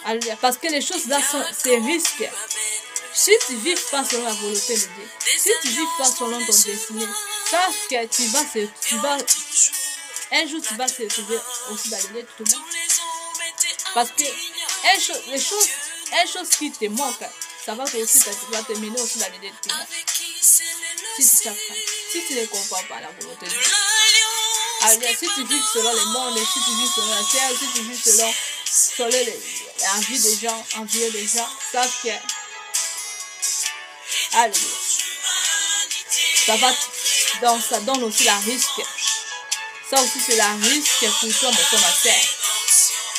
Alléluia. Parce que les choses là, c'est risque. Si tu ne vis pas selon la volonté de Dieu, si tu ne vis pas selon ton destinée, sache que un jour tu vas te retrouver aussi dans le lieu de tout le monde. Parce que une chose qui te manque, ça va te mener aussi dans le lieu de tout le monde. Si tu sais pas, si tu ne comprends pas la volonté de Dieu. Alors, si tu vis selon le monde, si tu vis selon la terre, si tu vis selon la vie des gens, envier des gens, sache que alléluia. Ça donne aussi la risque. Ça aussi c'est la risque pour toi, mon frère, ma soeur.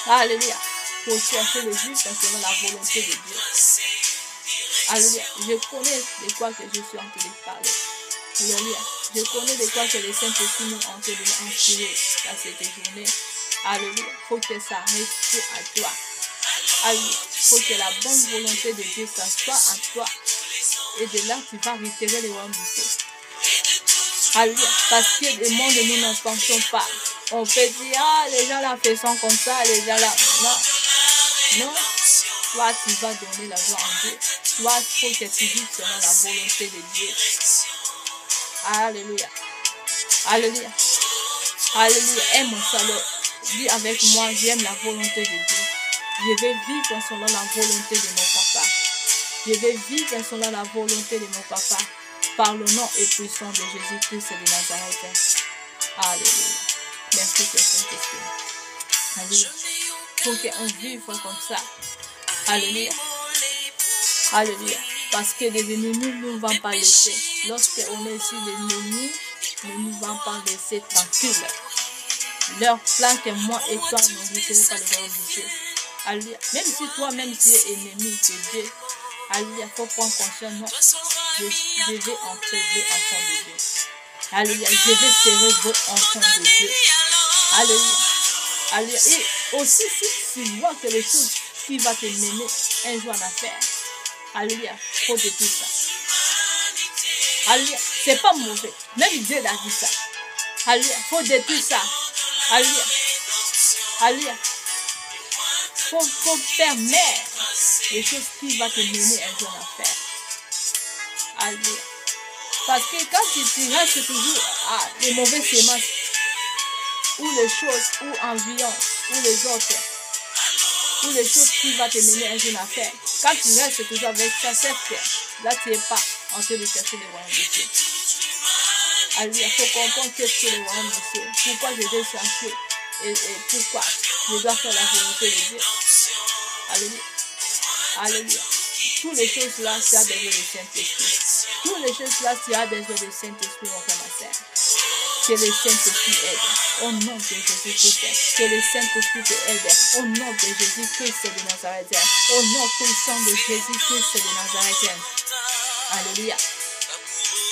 Alléluia. Pour chercher le juste selon la volonté de Dieu. Alléluia. Je connais de quoi que je suis en train de parler. Alléluia. Je connais de quoi que les Saint-Esprit nous ont été inspirés dans cette journée. Alléluia. Il faut que ça reste à toi. Alléluia. Il faut que la bonne volonté de Dieu s'assoie en toi. Et de là, tu vas retirer le royaume du ciel. Alléluia. Parce que le monde, nous n'en pensons pas. On peut dire, ah, les gens là font comme ça, les gens là. Non. Non. Toi, tu vas donner la joie en Dieu. Toi, il faut que tu vives selon la volonté de Dieu. Alléluia. Alléluia. Alléluia. Aime mon salut. Dis avec moi, j'aime la volonté de Dieu. Je vais vivre selon la volonté de mon papa. Je vais vivre selon la volonté de mon papa. Par le nom et puissant de Jésus-Christ de Nazareth. Alléluia. Merci pour Saint-Esprit. Alléluia. Pour qu'on vive comme ça. Alléluia. Alléluia. Parce que les ennemis ne nous vont pas laisser. Lorsqu'on est ici, les ennemis ne nous vont pas laisser tranquilles. Leur plan que moi et toi ne vous pas le royaume de Dieu. Alléluia. Même si toi-même tu es ennemi de Dieu. Alléluia, il faut prendre conscience, non, je vais entrer enfant de Dieu. Alléluia, je vais serrer vos enfants de Dieu. Alléluia. Alléluia. Et aussi, si tu vois que les choses qui vont te mener un jour en affaire, alléluia, il faut détruire ça. Alléluia, c'est pas mauvais. Même Dieu a dit ça. Alléluia, il faut détruire ça. Alléluia. Alléluia. Il faut permettre les choses qui vont te mener un jour en affaire. Alléluia. Parce que quand tu restes toujours à les mauvaises semences, ou les choses, ou environ, ou les autres, ou les choses qui vont te mener à une affaire, quand tu restes toujours avec ça, c'est fait. Là, tu n'es pas en train de chercher les royaumes de Dieu. Alléluia, il faut comprendre qu'est-ce que les royaumes de Dieu. Pourquoi je dois chercher et pourquoi je dois faire la volonté de Dieu. Alléluia. Alléluia. Toutes les choses là, tu as besoin du Saint-Esprit. Toutes les choses là, tu as besoin du Saint-Esprit, mon frère, ma sœur. Que le Saint-Esprit aide. Au nom de Jésus-Christ. Que le Saint-Esprit te aide. Au nom de Jésus-Christ de Nazareth. Au nom puissant de Jésus-Christ de Nazareth. Alléluia.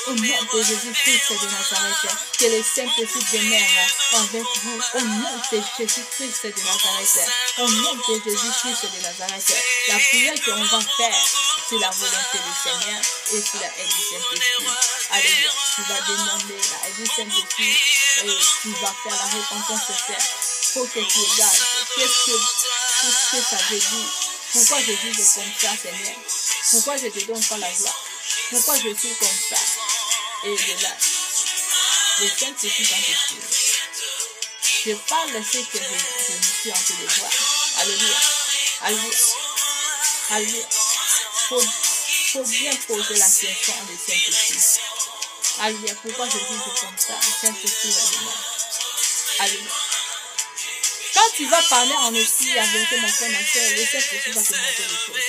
Au nom de Jésus-Christ de Nazareth. Que le Saint-Esprit demeure avec vous. Au nom de Jésus-Christ de Nazareth. Au nom de Jésus-Christ de Nazareth. La prière qu'on va faire, c'est la volonté du Seigneur et c'est la aide du Saint-Esprit. Alléluia. Tu vas demander la aide du Saint-Esprit et tu vas faire la repentance sincère. Il faut que tu regardes. Qu'est-ce que ça veut dire? Pourquoi je vis comme ça, Seigneur? Pourquoi je te donne pas la gloire? Pourquoi je suis comme ça? Et de là, le Saint-Esprit va te suivre. Je parle de ce que je me suis en train de voir. Alléluia. Alléluia. Alléluia. Faut bien poser la question de Saint-Esprit. Alléluia. Pourquoi je vis comme ça? Le Saint-Esprit va venir. Alléluia. Quand tu vas parler en esprit avec mon frère, ma soeur, le Saint-Esprit va te montrer les choses.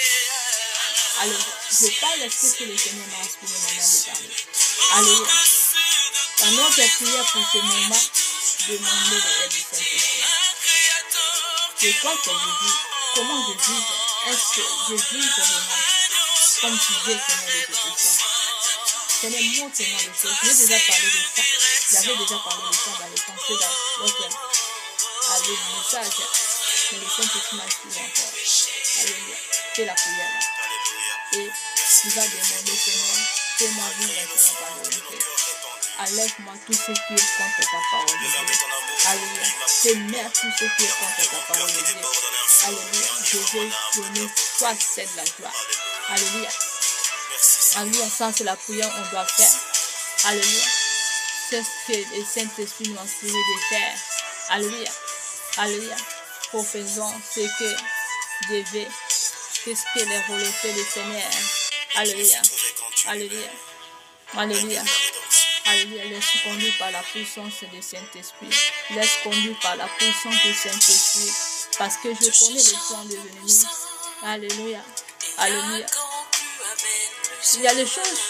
Alléluia. Je parle de ce que le Seigneur m'a inspiré maintenant de parler. Alléluia. Dans notre prière pour ce moment, demandez l'aide du Saint-Esprit. Je crois que je vis. Comment je vis? Est-ce que je vis vraiment comme tu veux, Seigneur, de tes questions? Seigneur, montre-moi les choses. J'ai déjà parlé de ça. J'avais déjà parlé de ça dans les pensées dans votre message. Mais le Saint-Esprit m'a inspiré encore. Alléluia. Fais la prière là. Et tu vas demander, Seigneur, fais-moi vivre selon ta volonté. Enlève-moi tout ce qui est contre ta parole de Dieu. Alléluia. Seigneur, tout ce qui est contre ta parole de Dieu. Alléluia. Je vais donner toi seul la joie. Alléluia. Alléluia. Ça, c'est la prière qu'on doit faire. Alléluia. C'est ce que le Saint-Esprit nous a inspiré de faire. Alléluia. Alléluia. Faisons ce que Dieu veut. Qu'est-ce que les volontés du Seigneur. Alléluia. Alléluia. Alléluia. Alléluia. Laisse conduire par la puissance du Saint-Esprit. Laisse conduire par la puissance du Saint-Esprit. Parce que je connais les plans des ennemis. Alléluia. Alléluia. Il y a des choses,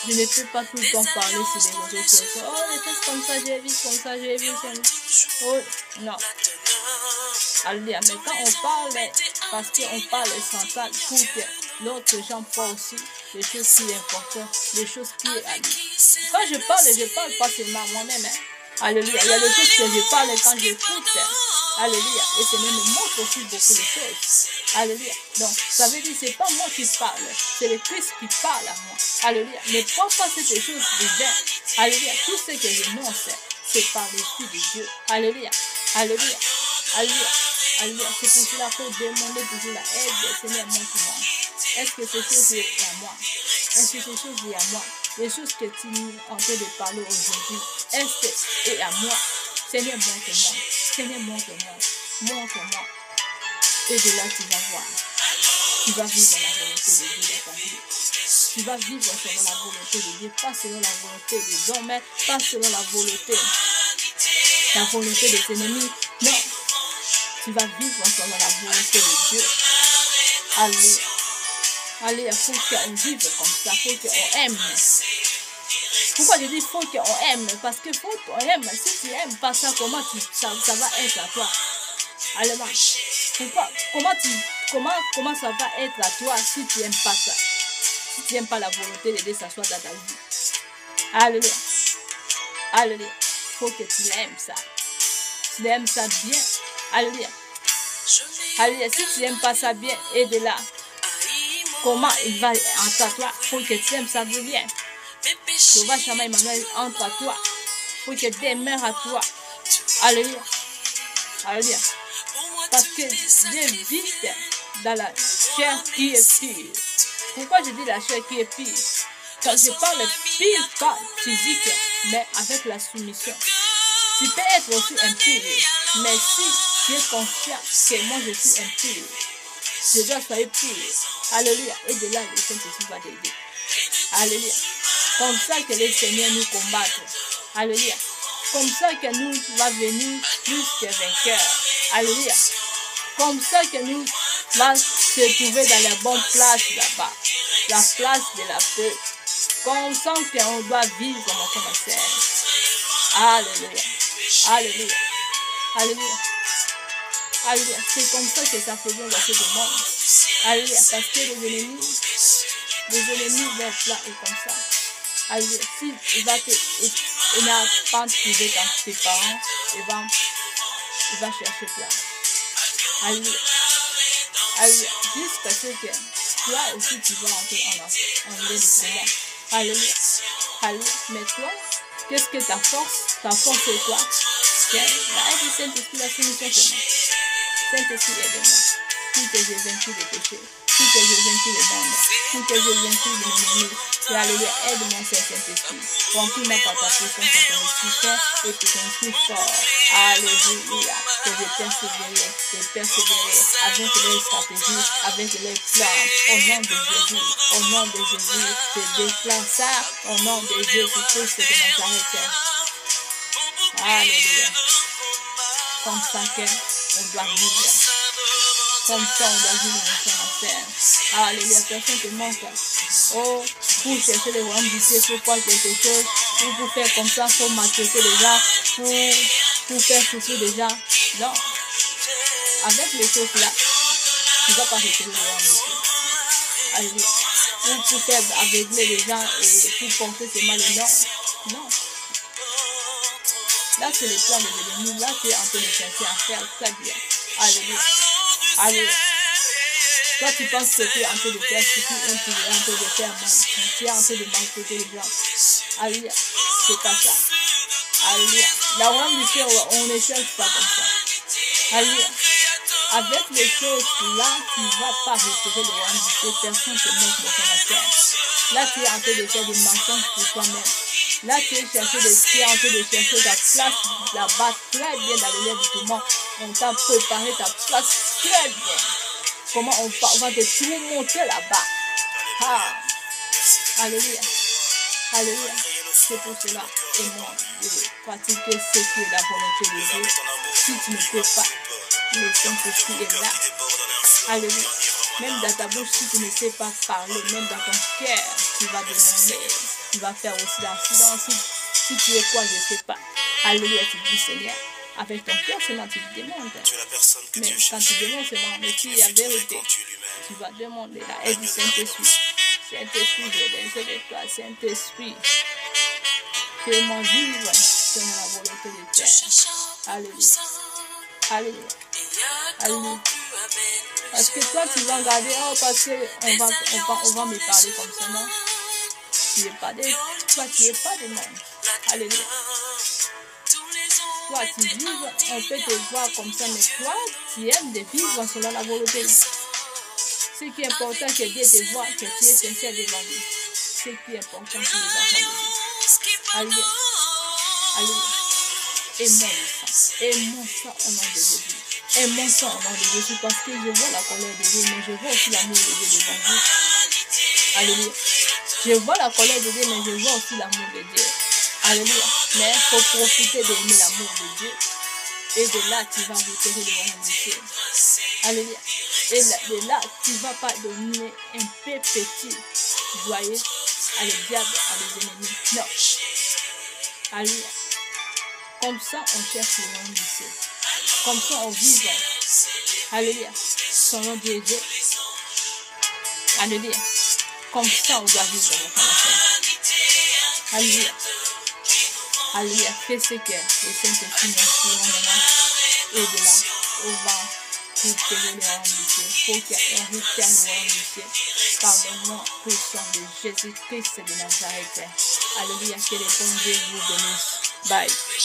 je ne peux pas tout le temps parler sur les réseaux sociaux. Oh, les choses comme ça, j'ai vu, comme ça, j'ai vu. Oh, non. Alléluia. Mais quand on parle, parce qu'on parle central pour que l'autre gens voient aussi les choses qui sont importantes, les choses qui sont à lui. Quand je parle pas seulement à moi-même. Hein. Alléluia. Il y a des choses que je parle quand j'écoute. Alléluia. Et Seigneur me montre aussi beaucoup de choses. Alléluia. Donc, ça veut dire que ce n'est pas moi qui parle, c'est le Christ qui parle à moi. Alléluia. Ne prends pas ces choses divines. Alléluia. Tout ce que je montre, c'est par l'Esprit de Dieu. Alléluia. Alléluia. Alléluia. Alléluia. C'est pour cela qu'il faut demander toujours la aide. Seigneur, montre-moi. Est-ce que ces choses est à moi? Est-ce que ces choses est à moi? Les choses que tu es en train de parler aujourd'hui, est-ce que c'est à moi? Seigneur, montre-moi. Seigneur, montre-moi. Montre-moi. Et de là, tu vas voir. Tu vas vivre la volonté de Dieu dans ta vie. Tu vas vivre selon la volonté de Dieu, pas selon la volonté des hommes, mais pas selon la volonté des ennemis. Non. Tu vas vivre selon la volonté de Dieu. Alléluia. Alléluia. Il faut qu'on vive comme ça. Il faut qu'on aime. Pourquoi je dis faut qu'on aime? Parce que faut qu'on aime. Si tu n'aimes pas ça, comment ça va être à toi? Alléluia. Pourquoi? Comment ça va être à toi si tu n'aimes pas ça? Si tu n'aimes pas la volonté de Dieu s'asseoir dans ta vie. Alléluia. Alléluia. Il faut que tu l'aimes ça. Tu l'aimes ça bien. Alléluia. Alléluia. Si tu n'aimes pas ça bien, et de là, comment il va entre toi? Il faut que tu aimes ça bien. Jehovah Shammah Emmanuel entre toi. Il faut que Dieu demeure à toi. Alléluia. Alléluia. Parce que Dieu vit dans la chair qui est pure. Pourquoi je dis la chair qui est pure? Quand je parle pure, pas physique, mais avec la soumission. Tu peux être aussi impur, mais si tu es conscient que moi je suis impur, je dois être pur. Alléluia. Et de là, le Saint-Esprit va t'aider. Alléluia. Comme ça que le Seigneur nous combattre. Alléluia. Comme ça que nous va venir plus que vainqueurs. Alléluia. Comme ça que nous va se trouver dans la bonne place là-bas. La place de la paix. Comme ça qu'on doit vivre comme enfant de sœur. Alléluia. Alléluia. Alléluia. Alléluia. C'est comme ça que ça faisait dans ce monde. Alléluia. Parce que les ennemis, leur plan est comme ça. Alléluia. Si il n'a pas trouvé dans tes parents, il va chercher toi. Alléluia. Alléluia. Jusqu'à ce que toi aussi tu vas entrer en lien de combat. Alléluia. Alléluia. Mais toi, qu'est-ce que ta force? Ta force c'est quoi? C'est la aide du Saint-Esprit, la soumission seulement. Saint-Esprit, aide-moi. Pour que j'ai vaincu le péché. Pour que j'ai vaincu le monde. Pour que j'ai vaincu l'ennemi. Alléluia. Aide-moi, Saint-Esprit. Remplis-moi par ta puissance, par ton esprit saint et que ton esprit fort. Alléluia. Que je persévérer avec les stratégies, avec les plans. Au nom de Jésus. Au nom de Jésus. Je déclare ça. Au nom de Jésus-Christ de Nazareth. Alléluia. Comme ça qu'on doit vivre. Comme ça on doit vivre dans terre. Alléluia. Personne te manque. Oh, pour chercher le royaume du ciel, pour faire quelque chose, pour faire comme ça, pour maltraiter les gens, pour faire souffrir les gens. Non. Avec les choses là, tu ne vas pas retirer le royaume du ciel. Alléluia. Pour faire aveugler les gens et pour porter ces mal. Non. Non. Là, c'est le plan de l'ennemi. Là, tu es en train de chercher à faire très bien. Alléluia. Alléluia. Toi, tu penses que tu es en train de faire ce que tu es en train de faire mal. Tu es en train de maltraiter les gens. Alléluia. C'est pas ça. Alléluia. La royaume du ciel, on ne cherche pas comme ça. Alléluia. Avec les choses là, tu ne vas pas retirer le royaume du ciel. Personne ne te montre de ton affaire. Là, tu es en train de faire des mensonges pour toi-même. Là, tu es en train de chercher ta place là-bas très bien dans le lait du tourment. On t'a préparé ta place très bien. Comment on va te tout montrer là-bas. Ah. Alléluia. Alléluia. C'est pour cela. Et moi, de pratiquer ce qui est la volonté de Dieu. Si tu ne peux pas, le Saint-Esprit est là. Alléluia. Même dans ta bouche, si tu ne sais pas parler, même dans ton cœur, tu vas demander. Tu vas faire aussi la silence. Si tu es quoi, je ne sais pas. Alléluia, tu dis Seigneur. Avec ton cœur seulement tu demandes. Mais quand tu demandes seulement, mais si il y a vérité, tu vas demander la aide du Saint-Esprit. Saint-Esprit, je laisse de toi, Saint-Esprit. Fais-moi vivre selon la volonté de Dieu. Alléluia. Alléluia. Alléluia. Parce que toi, tu vas regarder, oh, parce qu'on va me parler comme ça, non? Tu n'es pas des, toi, tu n'es pas des monde. Alléluia. Toi, tu vives, on peut te voir comme ça, mais toi, tu aimes de vivre selon la volonté de Dieu. Ce qui est important, que Dieu te voit, que tu es sincère devant lui. Ce qui est important pour les enfants de Dieu. Alléluia. Alléluia. Aimons ça. Aimons ça au nom de Jésus. Aimons ça au nom de Jésus, parce que je vois la colère de Dieu, mais je vois aussi l'amour de Dieu devant vous. Alléluia. Je vois la colère de Dieu, mais je vois aussi l'amour de Dieu. Alléluia. Mais il faut profiter d'aimer l'amour de Dieu. Et de là, tu vas retirer le royaume du ciel. Alléluia. Et de là, tu ne vas pas donner un peu petit, joyeux, à le diable, à les ennemis. Non. Alléluia. Comme ça, on cherche le royaume du ciel. Comme ça, on vit. Alléluia. Selon Dieu. Alléluia. Comme ça, on doit vivre dans notre enfant. Alléluia. Alléluia. Fais ce que le Saint-Esprit nous inspire maintenant. Et de là, au vent, pour terrer le royaume du ciel. Pour qu'il y ait un return au royaume du ciel. Par le nom puissant de Jésus-Christ de Nazareth. Alléluia. Que les bons Dieu vous bénissent. Bye.